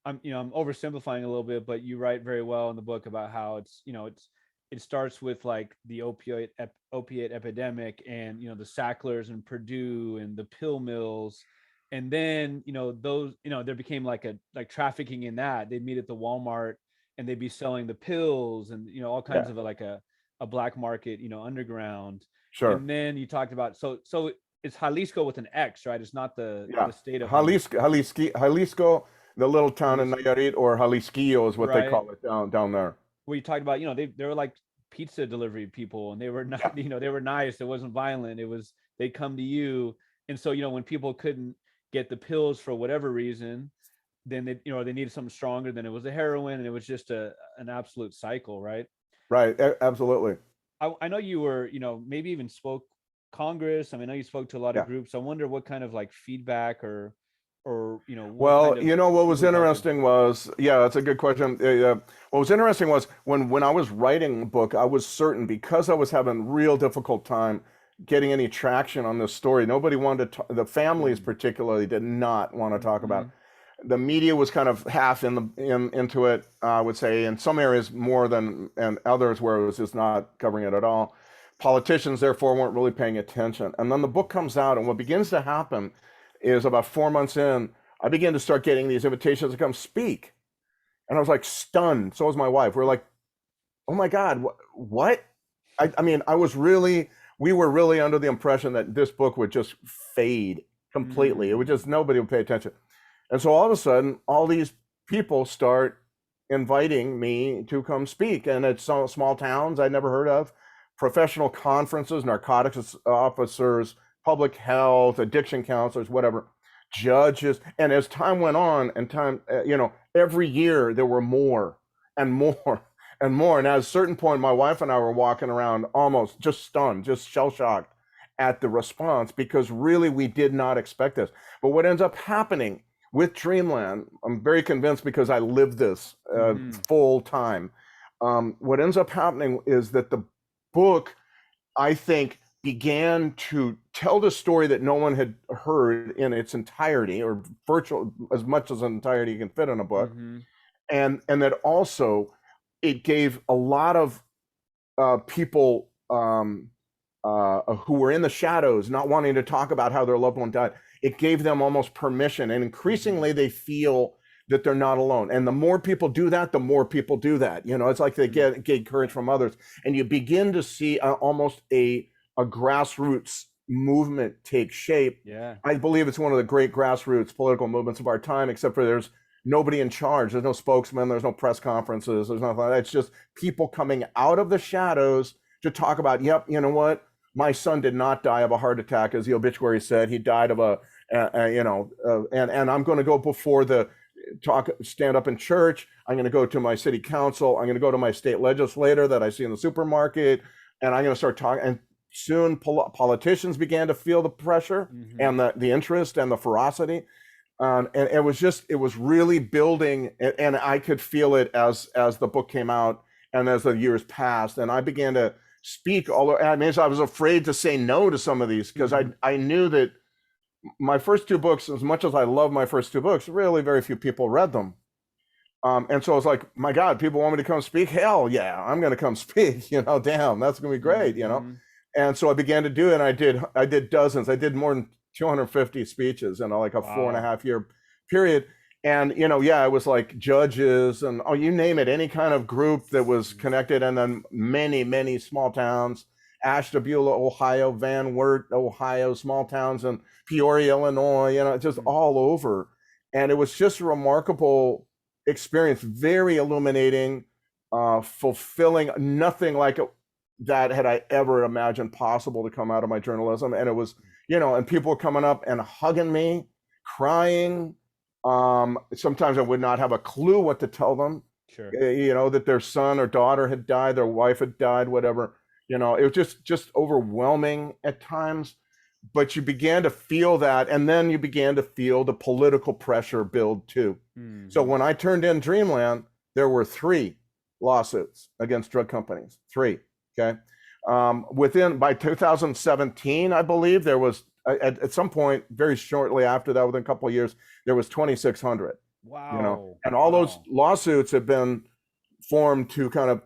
I'm oversimplifying a little bit, but you write very well in the book about how it starts with like the opiate epidemic and the Sacklers and Purdue and the pill mills, and then those there became like trafficking in that they'd meet at the Walmart and they'd be selling the pills and all kinds Yeah, of a black market underground, sure. and then you talked about so it's Jalisco with an X, right? It's not the Yeah. state of Jalisco, the little town in Jalisco, Nayarit, or Jalisquillo is what they right? call it down there. Where you talked about, they were like pizza delivery people and they were Yeah. not, they were nice. It wasn't violent. It was, they come to you. And so, when people couldn't get the pills for whatever reason, then they needed something stronger than it was the heroin. And it was just an absolute cycle. Right. Right. Absolutely. I know you were, maybe even spoke Congress. I mean, I know you spoke to a lot of Yeah. groups. I wonder what kind of like feedback or, what kind Well, of what was people you talked to. interesting was, yeah, that's a good question. What was interesting was when I was writing the book, I was certain, because I was having real difficult time getting any traction on this story. Nobody wanted to, the families Mm-hmm. particularly did not want to talk about Mm-hmm. it. The media was kind of half into it, I would say, in some areas more than and others where it was just not covering it at all. Politicians, therefore, weren't really paying attention. And then the book comes out, and what begins to happen is about 4 months in, I began to start getting these invitations to come speak. And I was like stunned. So was my wife. We were like, oh my God, what? I mean, we were really under the impression that this book would just fade completely. It would just, nobody would pay attention. And so all of a sudden, all these people start inviting me to come speak. And it's some small towns I'd never heard of, professional conferences, narcotics officers, public health, addiction counselors, whatever, judges. And as time went on and every year there were more and more and more. And at a certain point, my wife and I were walking around almost just stunned, just shell-shocked at the response, because really we did not expect this. But what ends up happening with Dreamland, I'm very convinced because I lived this full time. What ends up happening is that the book, I think, began to tell the story that no one had heard in its entirety, or virtual as much as an entirety you can fit in a book. And that also it gave a lot of people who were in the shadows, not wanting to talk about how their loved one died, it gave them almost permission. And increasingly they feel that they're not alone. And the more people do that, the more people do that. It's like they get courage from others. And you begin to see almost a grassroots movement take shape. Yeah. I believe it's one of the great grassroots political movements of our time, except for there's nobody in charge. There's no spokesman. There's no press conferences. There's nothing like that. It's just people coming out of the shadows to talk about, yep, you know what? My son did not die of a heart attack, as the obituary said. He died of and I'm going to go before stand up in church. I'm going to go to my city council. I'm going to go to my state legislator that I see in the supermarket. And I'm going to start talking. And soon politicians began to feel the pressure and the interest and the ferocity. And it was really building, and I could feel it as the book came out and as the years passed. And I began to speak I was afraid to say no to some of these, because I knew that my first two books, as much as I love my first two books, really very few people read them. And so I was like, my God, people want me to come speak? Hell yeah, I'm going to come speak, damn, that's going to be great, And so I began to do it, and I did dozens. I did more than 250 speeches in like a 4.5 year period. And, it was like judges and, you name it, any kind of group that was connected. And then many, many small towns, Ashtabula, Ohio, Van Wert, Ohio, small towns, and Peoria, Illinois, just all over. And it was just a remarkable experience, very illuminating, fulfilling, nothing like it that had I ever imagined possible to come out of my journalism. And it was, and people were coming up and hugging me, crying. Sometimes I would not have a clue what to tell them, Sure. That their son or daughter had died, their wife had died, whatever. It was just overwhelming at times. But you began to feel that, and then you began to feel the political pressure build too. So when I turned in Dreamland, there were 3 lawsuits against drug companies. 3. Okay. By 2017, I believe there was at some point, very shortly after that, within a couple of years, there was 2,600. Wow. And all those lawsuits have been formed to kind of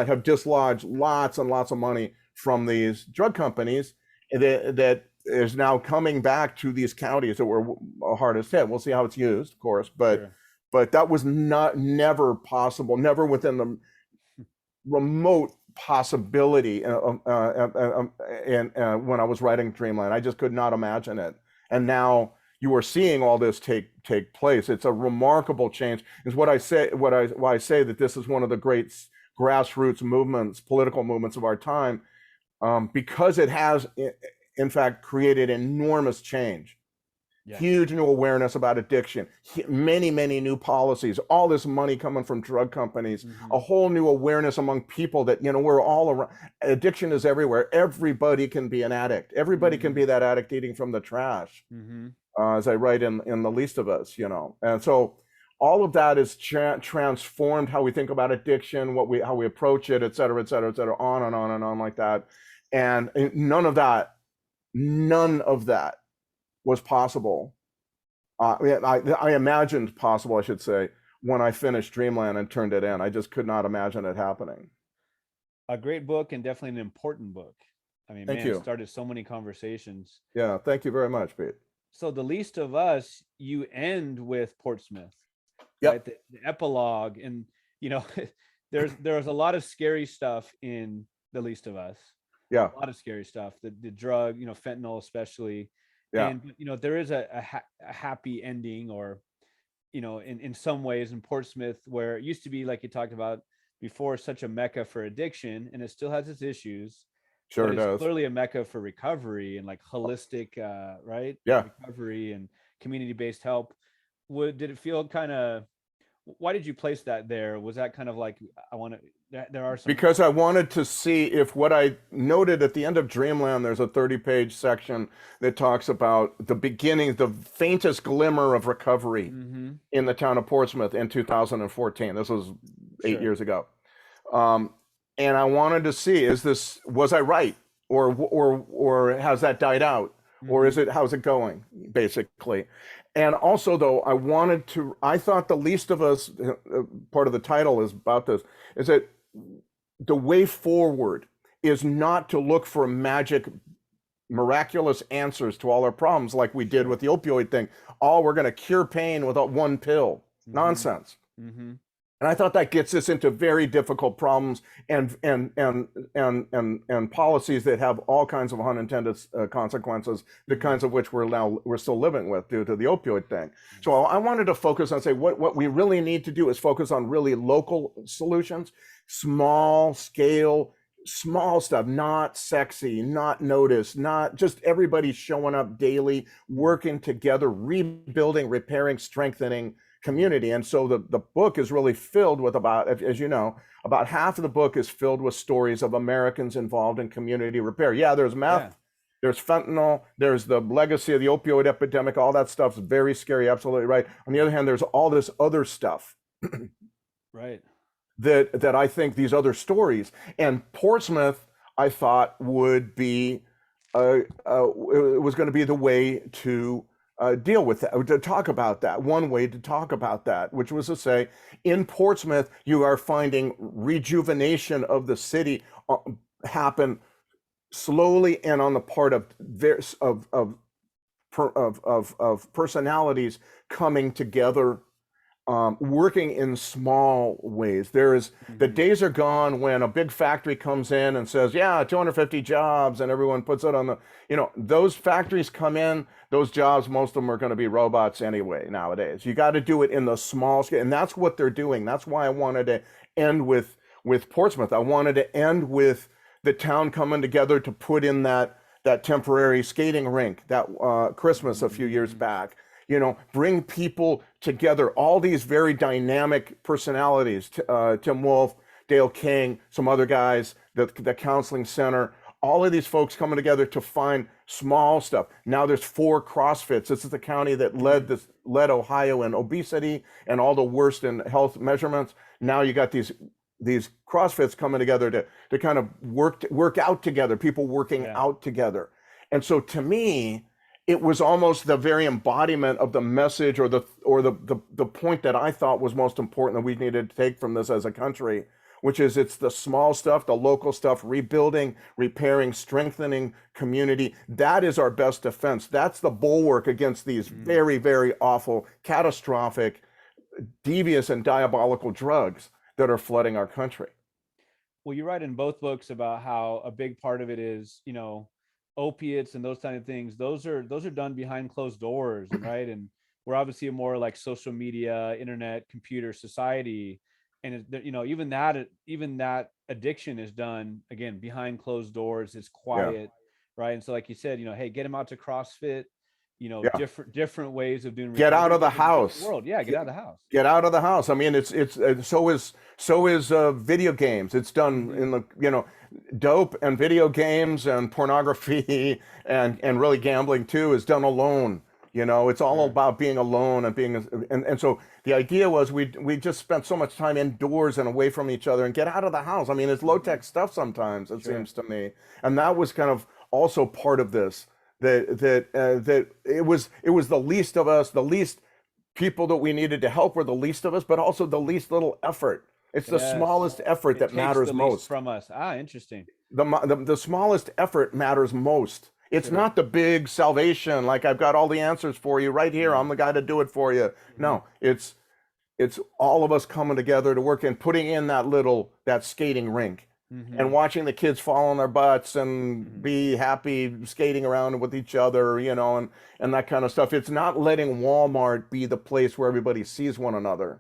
have dislodged lots and lots of money from these drug companies that is now coming back to these counties that were hardest hit. We'll see how it's used, of course, but that was never possible, never within the remote possibility and when I was writing Dreamland. I just could not imagine it. And now you are seeing all this take place. It's a remarkable change. Is why I say that this is one of the great grassroots movements, political movements of our time, because it has, in fact, created enormous change. Yeah. Huge new awareness about addiction, many, many new policies, all this money coming from drug companies, a whole new awareness among people that, we're all around. Addiction is everywhere. Everybody can be an addict. Everybody can be that addict eating from the trash, as I write in The Least of Us, And so all of that is transformed how we think about addiction, how we approach it, et cetera, on and on and on like that. And none of that was possible Yeah, I imagined possible, I should say, when I finished Dreamland and turned it in. I just could not imagine it happening. A great book and definitely an important book. I mean, Thank man, it you. started so many conversations. Yeah, thank you very much, Pete. So the least of us, you end with Portsmouth, right? Yep. The epilogue, and you know, there's a lot of scary stuff in the least of us. Yeah. A lot of scary stuff. The drug, you know, fentanyl especially, Yeah. and you know, there is a happy ending, or you know, in some ways in Portsmouth, where it used to be like you talked about before, such a mecca for addiction, and it still has its issues, Sure but it it's does. clearly a mecca for recovery and like holistic, right, Yeah. recovery and community-based help. Would Did it feel kind of, why did you place that there? Was that kind of like, I want to, there are some, Because I wanted to see if what I noted at the end of Dreamland, there's a 30-page section that talks about the beginning, the faintest glimmer of recovery mm-hmm, in the town of Portsmouth in 2014. This was 8 years sure, ago. Um, and I wanted to see, was I right? Or has that died out? Or mm-hmm, how's it going, basically? And also, though, I thought the least of us, part of the title is about this, is that the way forward is not to look for magic, miraculous answers to all our problems like we did sure, with the opioid thing. Oh, we're going to cure pain without one pill. mm-hmm, Nonsense. mm-hmm, And I thought that gets us into very difficult problems and policies that have all kinds of unintended consequences, the mm-hmm, kinds of which we're still living with due to the opioid thing. So I wanted to focus on, say, what we really need to do is focus on really local solutions, small scale, small stuff, not sexy, not noticed, not just everybody showing up daily, working together, rebuilding, repairing, strengthening community. And so the book is really filled with, about, as you know, about half of the book is filled with stories of Americans involved in community repair. Yeah, there's yeah, meth, there's fentanyl, there's the legacy of the opioid epidemic. All that stuff's very scary, absolutely right. On the other hand, there's all this other stuff right, that I think these other stories, and Portsmouth, I thought would be it was going to be the way to deal with that, to talk about that. One way to talk about that, which was to say, in Portsmouth, you are finding rejuvenation of the city happen slowly and on the part of personalities coming together, working in small ways. The mm-hmm, days are gone when a big factory comes in and says, yeah, 250 jobs, and everyone puts it on those factories come in, those jobs, most of them are going to be robots anyway nowadays. You got to do it in the small scale. And that's what they're doing. That's why I wanted to end with Portsmouth. I wanted to end with the town coming together to put in that temporary skating rink that Christmas a few years mm-hmm, back. Bring people together, all these very dynamic personalities, Tim Wolf, Dale King, some other guys, the counseling center, all of these folks coming together to find small stuff. Now there's 4 CrossFits. This is the county that led Ohio in obesity and all the worst in health measurements. Now you got these CrossFits coming together to kind of work out together, people working yeah, out together. And so to me, it was almost the very embodiment of the message, or the point that I thought was most important that we needed to take from this as a country, which is, it's the small stuff, the local stuff, rebuilding, repairing, strengthening community. That is our best defense. That's the bulwark against these mm-hmm. very, very awful, catastrophic, devious, and diabolical drugs that are flooding our country. Well, you write in both books about how a big part of it is, you know, opiates and those kind of things. Those are done behind closed doors, and right. And we're obviously a more like social media, internet, computer society, and you know, even that addiction is done again behind closed doors. It's Yeah, quiet, right? And so, like you said, you know, hey, get them out to CrossFit. You know, yeah. different ways of doing Get out recovery. of the Live in a different house. world. Yeah, get Get, out of the house. get out of the house. I mean, it's so is video games. It's done Mm-hmm. in dope and video games and pornography and really gambling too is done alone. It's all Sure. about being alone and and so the idea was we just spent so much time indoors and away from each other, and get out of the house. I mean, it's low Mm-hmm. tech stuff sometimes, it Sure. seems to me, and that was kind of also part of this. that it was the least of us, the least people that we needed to help were the least of us, but also the least little effort. It's the Yes. smallest effort It that takes the matters least most. from us. Ah, interesting. The smallest effort matters most. It's Sure. not the big salvation, like I've got all the answers for you right here. I'm the guy to do it for you. Mhm. No, it's all of us coming together to work and putting in that skating rink and Mhm. watching the kids fall on their butts and Mhm. be happy skating around with each other, and that kind of stuff. It's not letting Walmart be the place where everybody sees one another.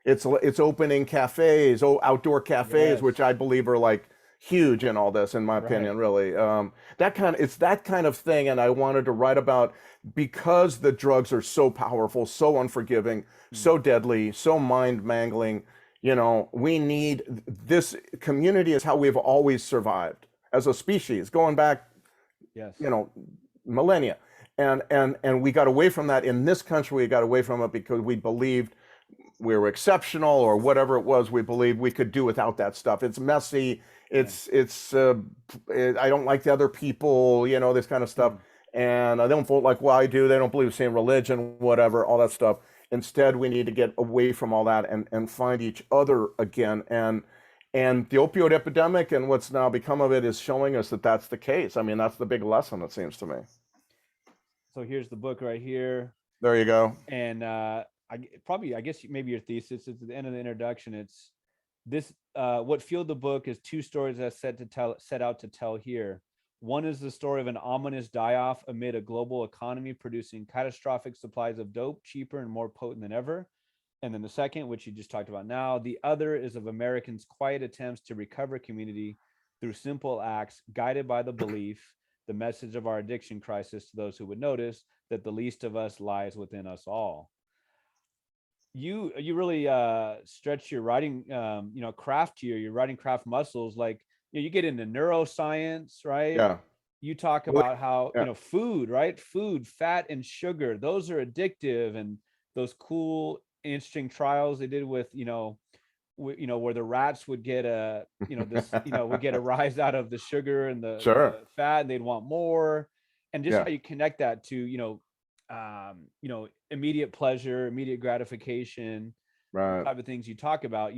It's opening cafes, outdoor cafes, which Yes. I believe are like huge in all this, in my Right. opinion. Really, it's that kind of thing, and I wanted to write about because the drugs are so powerful, so unforgiving, Mm. so deadly, so mind mangling. We need this community is how we've always survived as a species, going back, Yes. you know, millennia, and we got away from that in this country. We got away from it because we believed we were exceptional or whatever it was we believed we could do without that stuff. It's messy. Yeah. I don't like the other people, this kind of stuff. Mm. And I don't vote like I do. They don't believe the same religion, whatever, all that stuff. Instead, we need to get away from all that and find each other again. And the opioid epidemic and what's now become of it is showing us that that's the case. I mean, that's the big lesson, it seems to me. So here's the book right here. There you go. And I guess maybe your thesis is at the end of the introduction. It's this what fueled the book is two stories I set out to tell here. One is the story of an ominous die-off amid a global economy producing catastrophic supplies of dope, cheaper and more potent than ever. And then the second, which you just talked about now, the other is of Americans' quiet attempts to recover community through simple acts guided by the belief, the message of our addiction crisis to those who would notice that the least of us lies within us all. You really stretch your writing craft here, your writing craft muscles. Like you get into neuroscience, right? Yeah. You talk Well, about how yeah. food, right? Food, fat and sugar, those are addictive. And those cool interesting trials they did with where the rats would get would get a rise out of the sugar and Sure. the fat, and they'd want more. And just Yeah. how you connect that to immediate pleasure, immediate gratification, the Right. type of things you talk about,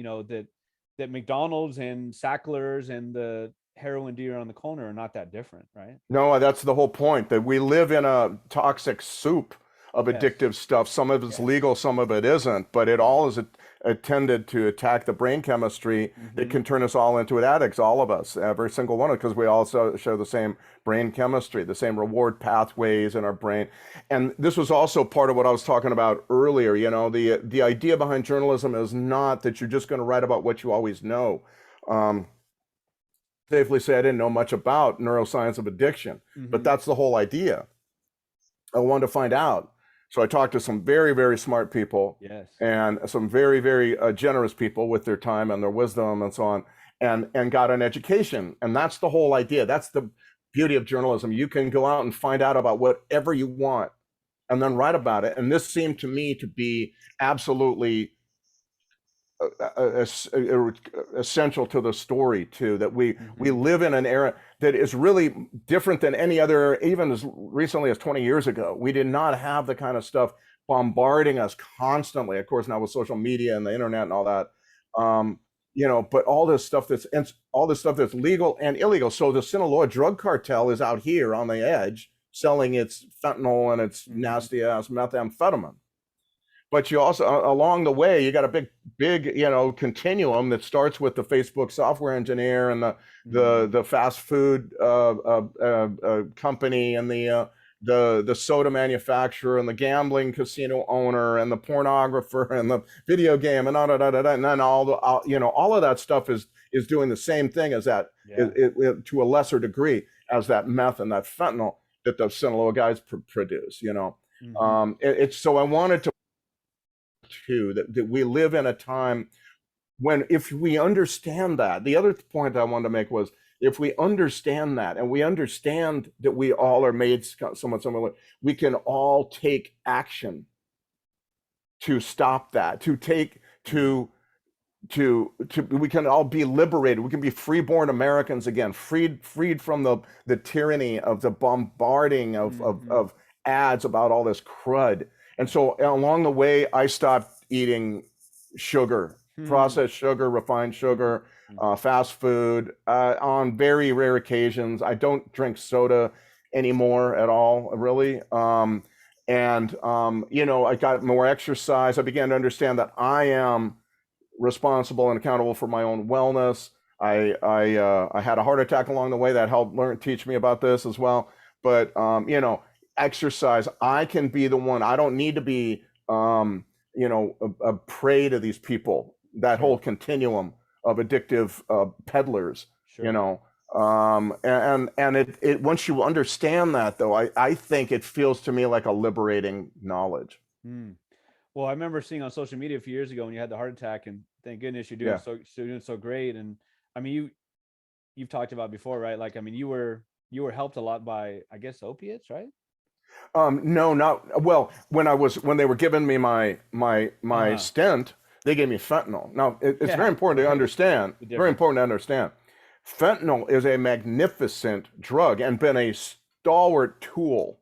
that McDonald's and Sacklers and the heroin dealer on the corner are not that different, right? No, that's the whole point, that we live in a toxic soup of Yes. addictive stuff. Some of it's Yes. legal, some of it isn't, but it Right. all is intended to attack the brain chemistry that Mm-hmm. can turn us all into addicts, all of us, every single one of us, because we also share the same brain chemistry, the same reward pathways in our brain. And this was also part of what I was talking about earlier. The idea behind journalism is not that you're just going to write about what you always know. Um, Safely say I didn't know much about neuroscience of addiction, but Mm-hmm. that's the whole idea. I wanted to find out. So I talked to some very, very smart people Yes. and some very, very generous people with their time and their wisdom and so on, and got an education. And that's the whole idea. That's the beauty of journalism. You can go out and find out about whatever you want and then write about it. And this seemed to me to be absolutely essential to the story too, that we Mm-hmm. live in an era that is really different than any other. Even as recently as 20 years ago, we did not have the kind of stuff bombarding us constantly. Of course, now with social media and the internet and all that, but all this stuff that's legal and illegal. So the Sinaloa drug cartel is out here on the edge selling its fentanyl and its Mm-hmm. nasty ass methamphetamine. But you also, along the way, you got a big continuum that starts with the Facebook software engineer and Mm-hmm. the fast food company and the soda manufacturer and the gambling casino owner and the pornographer and the video game and and then all of that stuff is doing the same thing as that, Yeah. to a lesser degree, as that meth and that fentanyl that the Sinaloa guys produce. Mm-hmm. It's so I wanted to too, that we live in a time when, if we understand that, the other point I wanted to make was, if we understand that and we understand that we all are made somewhat similar, we can all take action to stop that, to we can all be liberated. We can be freeborn Americans again, freed from the tyranny of the bombarding Hmm. of ads about all this crud. And so along the way, I stopped eating sugar, Hmm. processed sugar, refined sugar, Hmm. fast food. On very rare occasions, I don't drink soda anymore at all, really. I got more exercise. I began to understand that I am responsible and accountable for my own wellness. I had a heart attack along the way that helped teach me about this as well. But exercise. I can be the one. I don't need to be a prey to these people. That whole Sure. continuum of addictive peddlers. You Sure. know. And it once you understand that though, I think it feels to me like a liberating knowledge. Hmm. Well, I remember seeing on social media a few years ago when you had the heart attack, and thank goodness Yeah. you're doing so great. And I mean, you've talked about before, right? Like, I mean, you were helped a lot by, I guess, opiates, right? No, not well. When they were giving me my Uh-huh. stent, they gave me fentanyl. Now it's very Yeah, important to right. understand. The Very difference. important to understand. Fentanyl is a magnificent drug and been a stalwart tool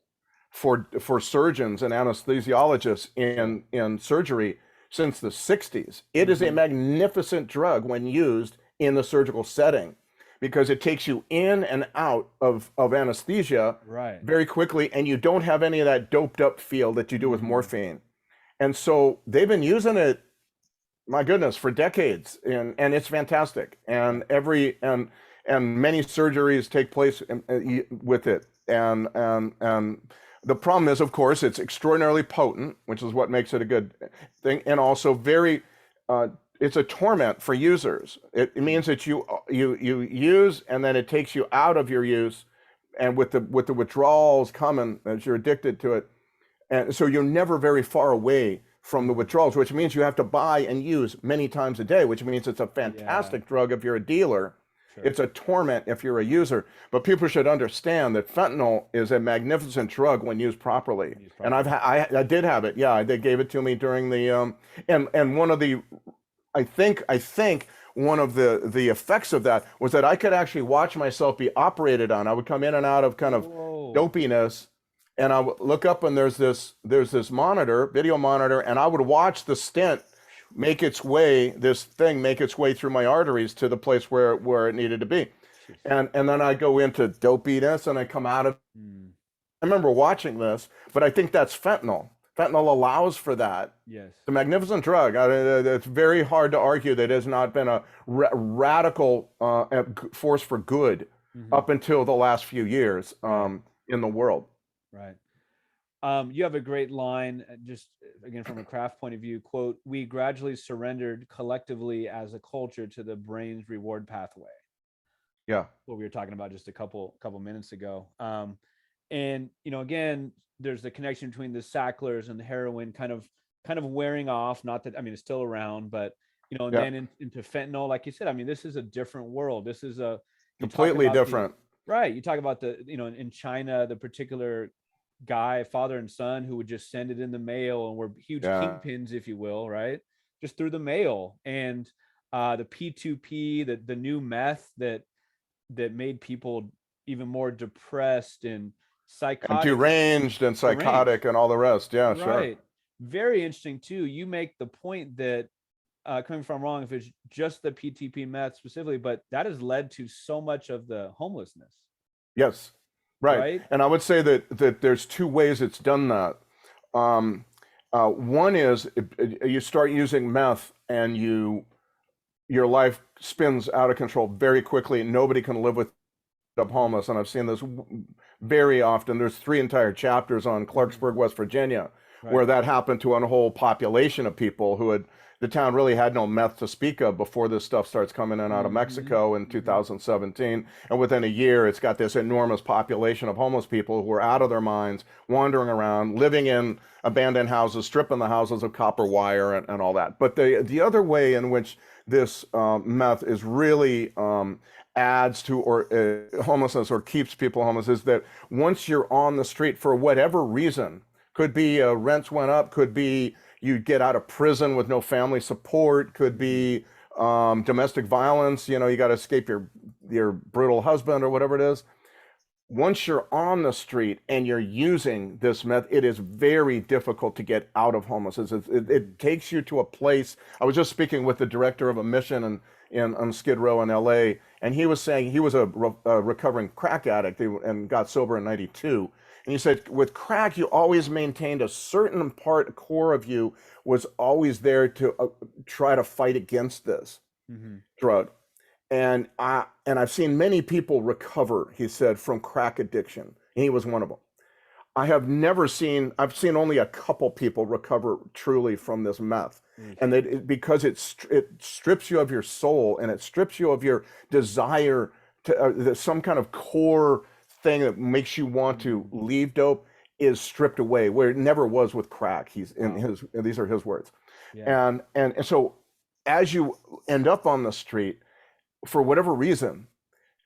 for surgeons and anesthesiologists Sure. in surgery since the 60s. It is a Hmm. magnificent drug when used in the surgical setting because it takes you in and out of anesthesia Right. very quickly, and you don't have any of that doped up feel that you do with Hmm. morphine. And so they've been using it, my goodness, for decades, and it's fantastic. Yeah. And many surgeries take place with it. And the problem is, of course, it's extraordinarily potent, which is what makes it a good thing, and also very uh, it's a torment for users. It Mm. means that you use, and then it takes you out of your use, and with the withdrawals coming as you're addicted to it, and so you're never very far away from the Mm. withdrawals, which means you have to buy and use many times a day, which means it's a Yeah. fantastic drug if you're a dealer. Sure. It's a torment if you're a user. But people should understand that fentanyl is a magnificent drug when used properly. When used And properly. I did have it. Yeah, they gave it to me during the and one of the I think one of the effects of that was that I could actually watch myself be operated on. I would come in and out of kind of Whoa. dopiness, and I would look up and there's this monitor, video monitor, and I would watch the stent make its way, this thing make its way through my arteries to the place where it needed to be. Jeez. And then I go into dopiness and I come out of Mm. I remember watching this, but I think that's fentanyl. Fentanyl allows for that. Yes. It's a magnificent drug. It's very hard to argue that it has not been a radical force for good Hmm. up until the last few years Right. in the world. Right. You have a great line, just again from a craft point of view. Quote: "We gradually surrendered collectively as a culture to the brain's reward pathway." Yeah. What we were talking about just a couple minutes ago. And again, there's the connection between the Sacklers and the heroin kind of wearing off. Not that, I mean, it's still around, but and Yeah. then into fentanyl, like you said. I mean, this is a different world. This is a you talk Completely about the different. right. You talk about the in China, the particular guy, father and son, who would just send it in the mail and were huge Yeah. kingpins, if you will, right? Just through the mail. And the P2P, the new meth that made people even more depressed and And psychotic, deranged and deranged. psychotic and all the rest. Yeah, sure. Right. Very interesting too. You make the point that, coming from wrong if it's just the PTP meth specifically, but that has led to so much of the homelessness, Yes. Right. right? And I would say that there's two ways it's done that. Um, One is you start using meth and your life spins out of control very quickly. Nobody can live with up homeless, and I've seen this very often. There's three entire chapters on Mhm. Clarksburg, West Virginia, Right. where that happened to a whole population of people who had the town really had no meth to speak of before this stuff starts coming in out of Hmm. Mexico in Hmm. 2017. And within a year, it's got this enormous population of homeless people who are out of their minds, wandering around, living in abandoned houses, stripping the houses of copper wire and all that. But the other way in which this meth is really adds to or homelessness or keeps people homeless is that once you're on the street for whatever reason, could be rents went up, could be you get out of prison with no family support, could Hmm. be domestic violence, you know, you got to escape your brutal husband or whatever it is. Once you're on the street and you're using this meth, it is very difficult to get out of homelessness. It takes you to a place. I was just speaking with the director of a mission on Skid Row in LA, and he was saying he was a recovering crack addict and got sober in '92. And he said, with crack, you always maintained a certain core of you was always there to try to fight against this drug. And I've seen many people recover, he said, from crack addiction. And he was one of them. I've seen only a couple people recover truly from this meth. And because it strips you of your soul, and it strips you of your desire to some kind of core thing that makes you want to leave dope is stripped away, where it never was with crack. These are his words. Yeah. And so as you end up on the street, for whatever reason,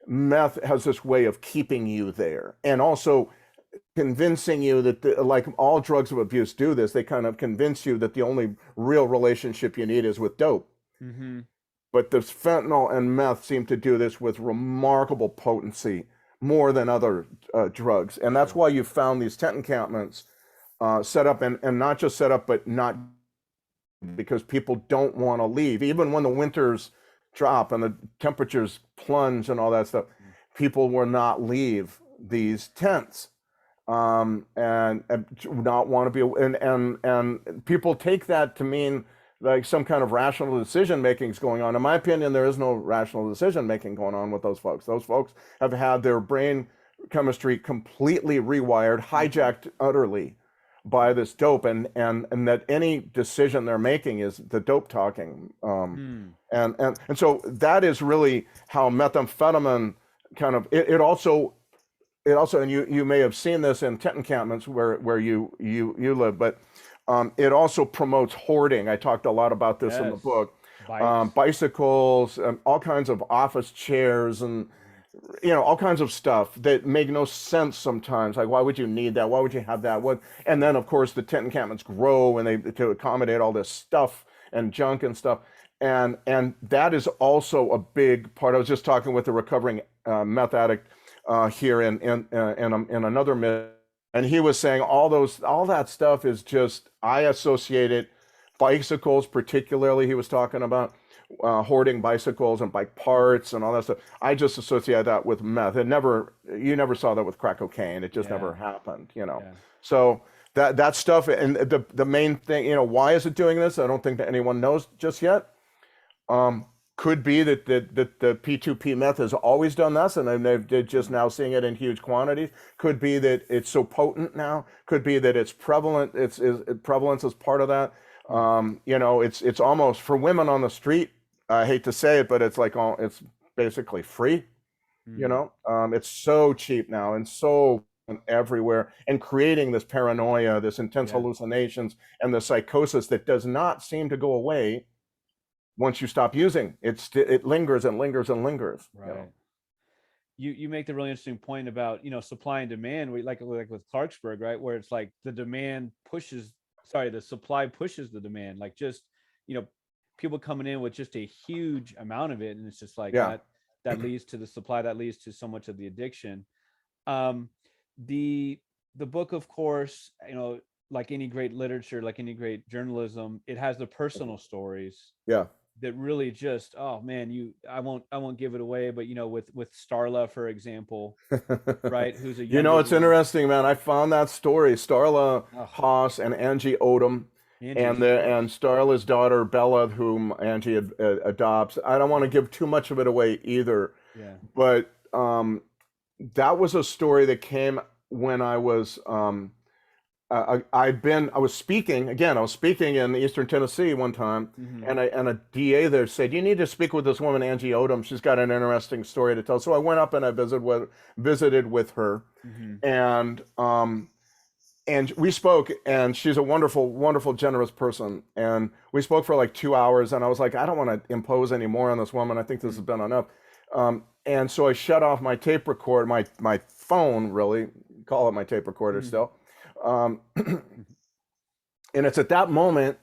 meth has this way of keeping you there, and also convincing you that, like all drugs of abuse do this, they kind of convince you that the only real relationship you need is with dope. But the fentanyl and meth seem to do this with remarkable potency, more than other drugs. And that's why you found these tent encampments set up, and not just set up, but not because people don't want to leave. Even when the winters drop and the temperatures plunge and all that stuff, people will not leave these tents, and not want to be, and people take that to mean like some kind of rational decision making is going on. In my opinion, there is no rational decision making going on with those folks. Those folks have had their brain chemistry completely rewired, hijacked utterly by this dope, and that any decision they're making is the dope talking. And so that is really how methamphetamine kind of it also, and you may have seen this in tent encampments where you live, but it also promotes hoarding. I talked a lot about this in the book. Bicycles, all kinds of office chairs, and all kinds of stuff that make no sense sometimes. Like, why would you need that? Why would you have that? And then of course the tent encampments grow, and to accommodate all this stuff and junk and stuff. And that is also a big part. I was just talking with a recovering meth addict here in another myth, and he was saying all that stuff is just, I associate it, bicycles particularly. He was talking about hoarding bicycles and bike parts and all that stuff. I just associate that with meth. You never saw that with crack cocaine. It just never happened, So that stuff, and the main thing, why is it doing this? I don't think that anyone knows just yet. Could be that the P2P meth has always done this, and they're just now seeing it in huge quantities. Could be that it's so potent now. Could be that it's prevalent. Prevalence is part of that. It's almost, for women on the street, I hate to say it, but it's like it's basically free. It's so cheap now and so everywhere, and creating this paranoia, this intense hallucinations, and the psychosis that does not seem to go away once you stop using. It lingers and lingers and lingers. Right. You make the really interesting point about supply and demand. We like with Clarksburg, right, where it's like the supply pushes the demand. Like, just people coming in with just a huge amount of it, and it's just like that leads to the supply, that leads to so much of the addiction. The book, of course, like any great literature, like any great journalism, it has the personal stories that really just, oh man, I won't give it away, but with Starla, for example, right, who's a it's interesting, man. I found that story, Starla Haas and Angie Odom, and Starla's daughter Bella, whom Angie adopts. I don't want to give too much of it away either, but that was a story that came when I was I was speaking in Eastern Tennessee one time, and a DA there said, you need to speak with this woman, Angie Odom. She's got an interesting story to tell. So I went up and I visited with her, and we spoke, and she's a wonderful, wonderful, generous person. And we spoke for like 2 hours, and I was like, I don't want to impose any more on this woman. I think this has been enough. And so I shut off my tape recorder, my phone, really, call it my tape recorder still. And it's at that moment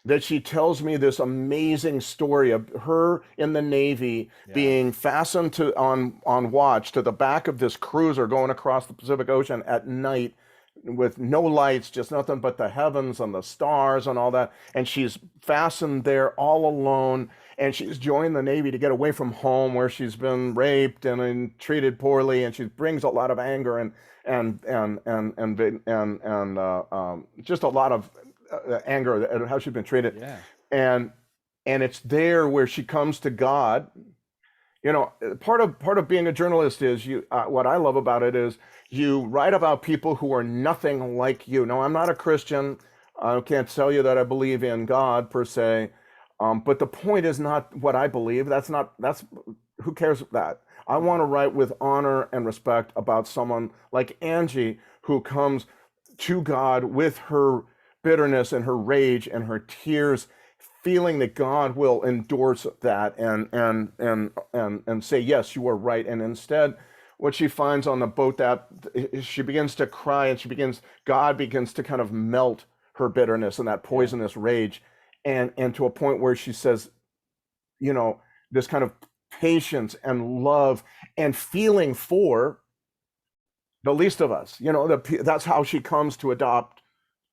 that she tells me this amazing story of her in the Navy Yeah. being fastened to on watch to the back of this cruiser going across the Pacific Ocean at night with no lights, just nothing but the heavens and the stars and all that. And she's fastened there all alone. And she's joined the Navy to get away from home, where she's been raped and treated poorly. And she brings a lot of anger and just a lot of anger at how she's been treated. Yeah. And it's there where she comes to God. You know, part of being a journalist is what I love about it is you write about people who are nothing like you. Now, I'm not a Christian. I can't tell you that I believe in God per se. But the point is not what I believe. That's who cares that? I want to write with honor and respect about someone like Angie, who comes to God with her bitterness and her rage and her tears, feeling that God will endorse that and say, yes, you are right. And instead, what she finds on the boat, that she begins to cry, and God begins to kind of melt her bitterness and that poisonous rage, and to a point where she says, you know, this kind of patience and love and feeling for the least of us. You know, that's how she comes to adopt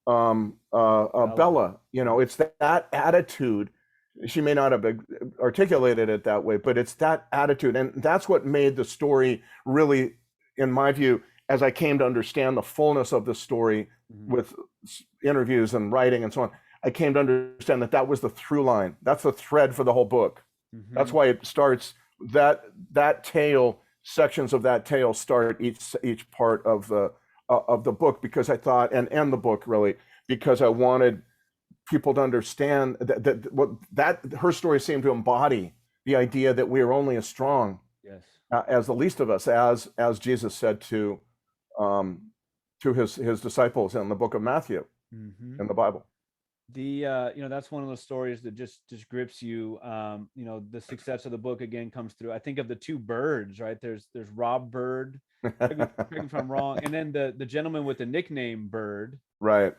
Bella. You know, it's that attitude. She may not have articulated it that way, but it's that attitude. And that's what made the story really, in my view, as I came to understand the fullness of the story with interviews and writing and so on, I came to understand that was the through line. That's the thread for the whole book. That's why it starts, that tale, sections of that tale start each part of the book, because I thought, and the book really, because I wanted people to understand that her story seemed to embody the idea that we are only as strong as the least of us, as Jesus said to his disciples in the book of Matthew in the Bible. That's one of those stories that just grips you. The success of the book again comes through. I think of the two birds, right? There's Rob Bird, correct me if I'm wrong, and then the gentleman with the nickname Bird. Right.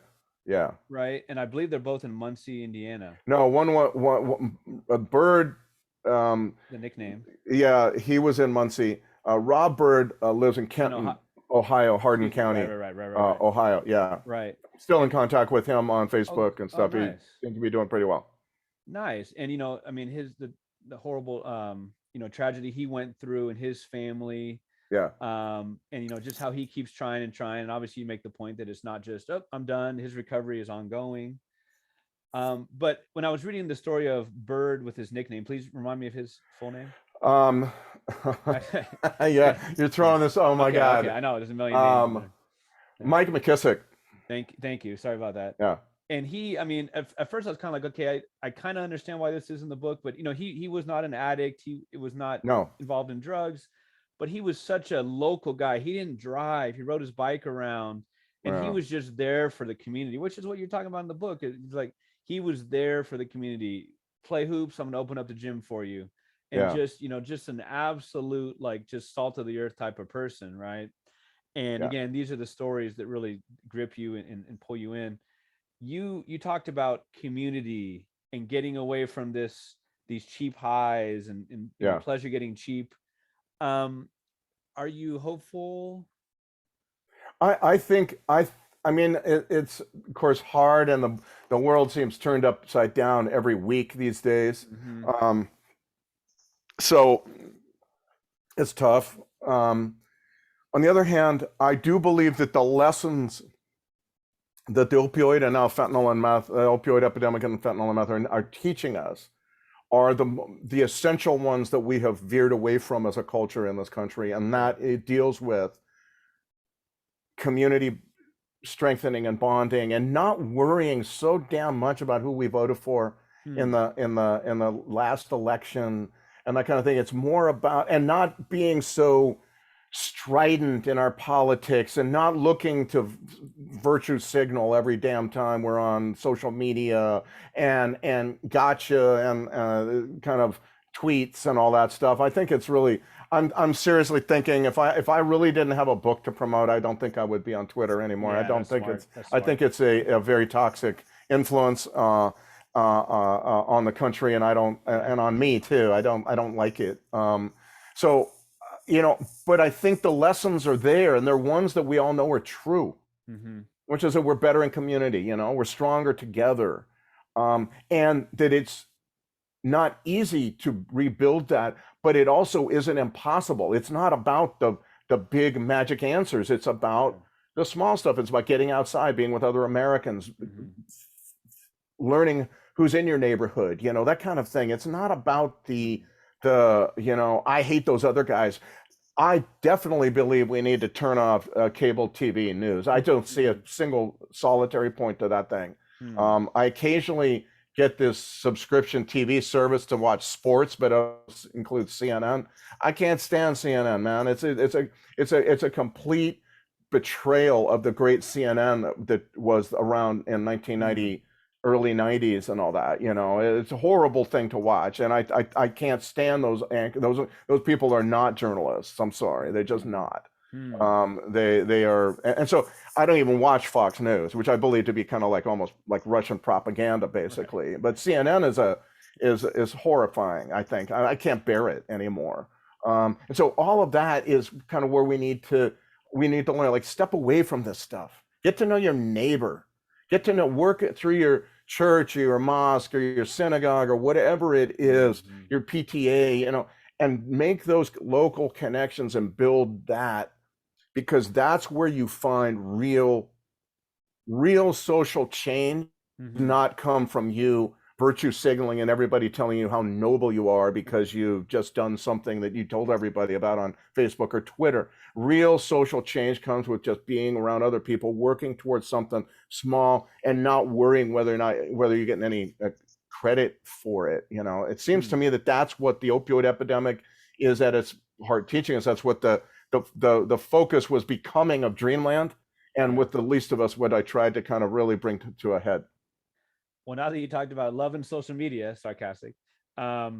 Yeah. Right. And I believe they're both in Muncie, Indiana. No, one a Bird. The nickname. Yeah, he was in Muncie. Rob Bird lives in Kenton, Ohio, Hardin County. Right. Ohio. Yeah. Right. Still in contact with him on Facebook and stuff. Nice. He seems to be doing pretty well. Nice. And the horrible tragedy he went through and his family. Yeah. And just how he keeps trying. And obviously you make the point that it's not just, oh, I'm done. His recovery is ongoing. But when I was reading the story of Bird with his nickname, please remind me of his full name. Yeah, you're throwing this. Oh my God. Okay, I know there's a million names. Mike McKissick. Thank you. Sorry about that. Yeah. And he, at first I was kind of like, okay, I kind of understand why this is in the book, but he was not an addict. He was not involved in drugs, but he was such a local guy. He didn't drive. He rode his bike around, and he was just there for the community, which is what you're talking about in the book. It's like he was there for the community. Play hoops. I'm gonna open up the gym for you, and just an absolute just salt of the earth type of person, right? And again, these are the stories that really grip you and pull you in. You talked about community and getting away from these cheap highs and pleasure getting cheap. Are you hopeful? I think it's of course hard, and the world seems turned upside down every week these days. So it's tough. On the other hand, I do believe that the lessons that the opioid and now fentanyl and meth, opioid epidemic and fentanyl and meth are teaching us are the essential ones that we have veered away from as a culture in this country, and that it deals with community strengthening and bonding, and not worrying so damn much about who we voted for in the last election and that kind of thing. It's more about, and not being so strident in our politics, and not looking to virtue signal every damn time we're on social media and gotcha and kind of tweets and all that stuff. I think it's really, I'm seriously thinking if I really didn't have a book to promote, I don't think I would be on Twitter anymore. I don't think I think it's a very toxic influence. on the country, and I don't, and on me too. I don't like it. So, you know, but I think the lessons are there, and they're ones that we all know are true, Mm-hmm. which is that we're better in community. You know, we're stronger together, and that it's not easy to rebuild that, but it also isn't impossible. It's not about the big magic answers. It's about the small stuff. It's about getting outside, being with other Americans, Mm-hmm. learning who's in your neighborhood, you know, that kind of thing. It's not about the you know, I hate those other guys. I definitely believe we need to turn off cable TV news. I don't see a single solitary point to that thing. Mm-hmm. I occasionally get this subscription TV service to watch sports, but it includes CNN. I can't stand CNN, man. It's a complete betrayal of the great CNN that was around in 1990, early 90s, and all that. You know, it's a horrible thing to watch, and I can't stand those people are not journalists. I'm sorry, they're just not. They are, and so I don't even watch Fox News, which I believe to be kind of like almost like Russian propaganda, basically. Right. But CNN is horrifying. I think I can't bear it anymore. And so all of that is kind of where we need to learn, like, step away from this stuff, get to know your neighbor, get to know, work it through your church or your mosque or your synagogue or whatever it is, your PTA, you know, and make those local connections and build that, because that's where you find real social change. Mm-hmm. Not come from you virtue signaling and everybody telling you how noble you are because you've just done something that you told everybody about on Facebook or Twitter. Real social change comes with just being around other people, working towards something small, and not worrying whether you're getting any credit for it. You know, it seems to me that that's what the opioid epidemic is at its heart teaching us. That's what the focus was becoming of Dreamland, and with the least of us, what I tried to kind of really bring to a head. Well, now that you talked about love and social media, sarcastic, a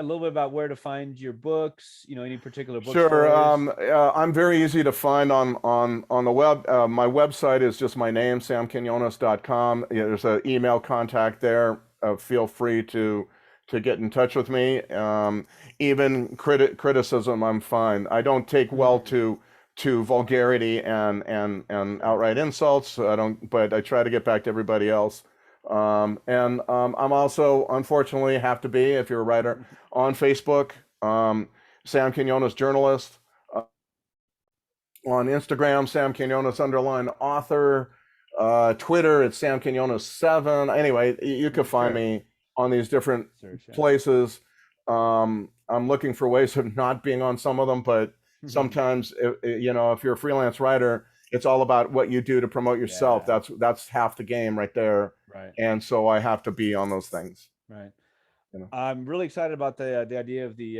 little bit about where to find your books, you know, any particular Sure. bookstores. I'm very easy to find on the web. My website is just my name, samquinones.com. There's an email contact there. Feel free to get in touch with me. Even criticism, I'm fine. I don't take well to vulgarity and outright insults. I don't, but I try to get back to everybody else. I'm also, unfortunately, have to be, if you're a writer, on Facebook. Sam Quinones journalist. On Instagram, Sam Quinones _author. Twitter, it's Sam Quinones 7. Anyway, you can find me on these different places. I'm looking for ways of not being on some of them, but sometimes, you know, if you're a freelance writer, it's all about what you do to promote yourself. Yeah. That's half the game right there. Right. And so I have to be on those things. Right. You know? I'm really excited about the idea of the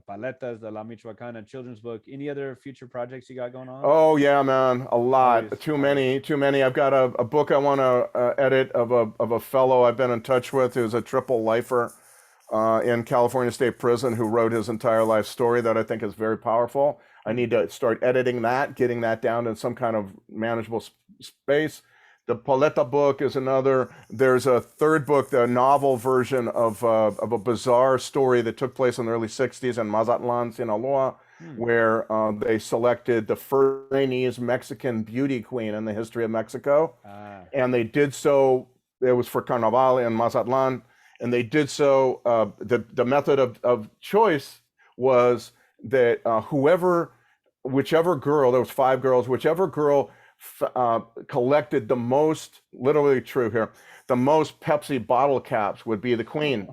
paletas, the La Michoacana children's book. Any other future projects you got going on? Oh yeah, man, a lot. Always, Too always. many. I've got a book I want to edit of a fellow I've been in touch with who's a triple lifer in California State Prison, who wrote his entire life story that I think is very powerful. I need to start editing that, getting that down to some kind of manageable space. The Paleta book is another. There's a third book, the novel version of a bizarre story that took place in the early 60s in Mazatlan, Sinaloa, where they selected the first Chinese Mexican beauty queen in the history of Mexico. And they did so, it was for Carnaval in Mazatlan, and they did so, the method of choice was that whichever girl, there was 5 girls, whichever girl collected the most, literally true here, the most Pepsi bottle caps would be the queen.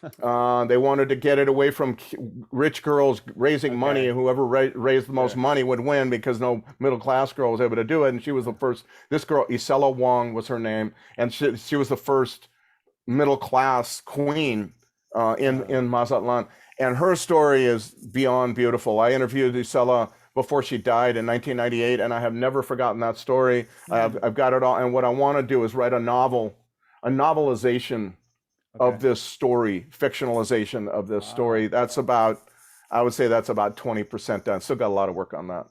They wanted to get it away from rich girls raising money. Whoever raised the most money would win, because no middle class girl was able to do it. And she was the first. This girl, Isela Wong, was her name, and she was the first middle class queen in Mazatlan. And her story is beyond beautiful. I interviewed Isela before she died in 1998, and I have never forgotten that story. I've got it all. And what I want to do is write a novelization of this story, fictionalization of this story. I would say that's about 20% done. Still got a lot of work on that.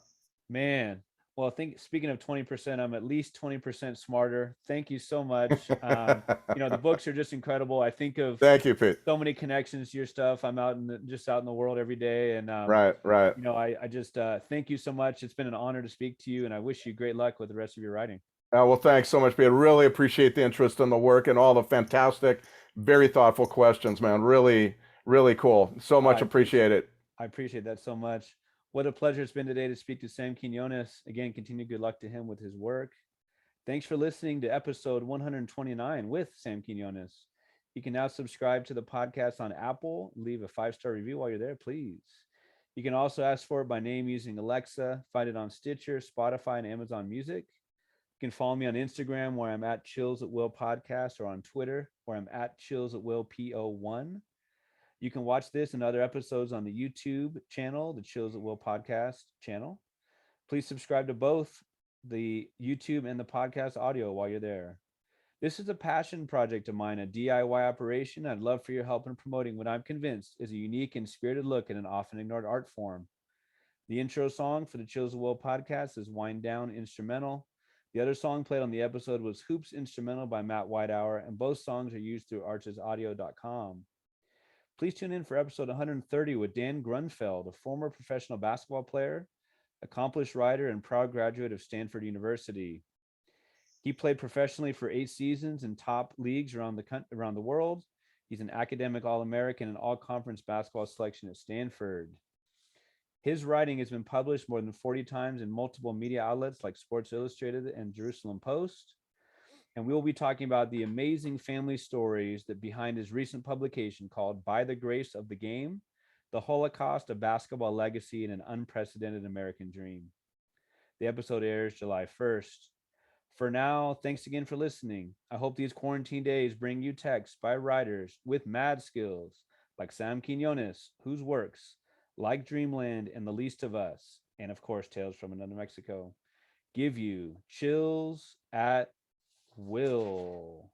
Man. Well, speaking of 20%, I'm at least 20% smarter. Thank you so much. The books are just incredible. I think of Thank you, Pete. so many connections to your stuff. I'm just out in the world every day. And, Right, right. I just thank you so much. It's been an honor to speak to you, and I wish you great luck with the rest of your writing. Well, thanks so much, Pete. Really appreciate the interest in the work and all the fantastic, very thoughtful questions, man. Really, really cool. So much appreciate it. I appreciate that so much. What a pleasure it's been today to speak to Sam Quinones. Again, continue good luck to him with his work. Thanks for listening to episode 129 with Sam Quinones. You can now subscribe to the podcast on Apple. Leave a 5-star review while you're there, please. You can also ask for it by name using Alexa. Find it on Stitcher, Spotify, and Amazon Music. You can follow me on Instagram, where I'm at Chills at Will Podcast, or on Twitter, where I'm at Chills at Will PO1. You can watch this and other episodes on the YouTube channel, the Chills at Will Podcast channel. Please subscribe to both the YouTube and the podcast audio while you're there. This is a passion project of mine, a DIY operation. I'd love for your help in promoting what I'm convinced is a unique and spirited look at an often ignored art form. The intro song for the Chills at Will podcast is Wind Down Instrumental. The other song played on the episode was Hoops Instrumental by Matt Whitehour, and both songs are used through archesaudio.com. Please tune in for episode 130 with Dan Grunfeld, a former professional basketball player, accomplished writer, and proud graduate of Stanford University. He played professionally for 8 seasons in top leagues around the world. He's an academic All-American and all-conference basketball selection at Stanford. His writing has been published more than 40 times in multiple media outlets like Sports Illustrated and Jerusalem Post. And we will be talking about the amazing family stories that behind his recent publication called By the Grace of the Game, The Holocaust, a Basketball Legacy, and an Unprecedented American Dream. The episode airs July 1st. For now, thanks again for listening. I hope these quarantine days bring you texts by writers with mad skills like Sam Quinones, whose works, like Dreamland and The Least of Us, and of course, Tales from Another Mexico, give you chills at will.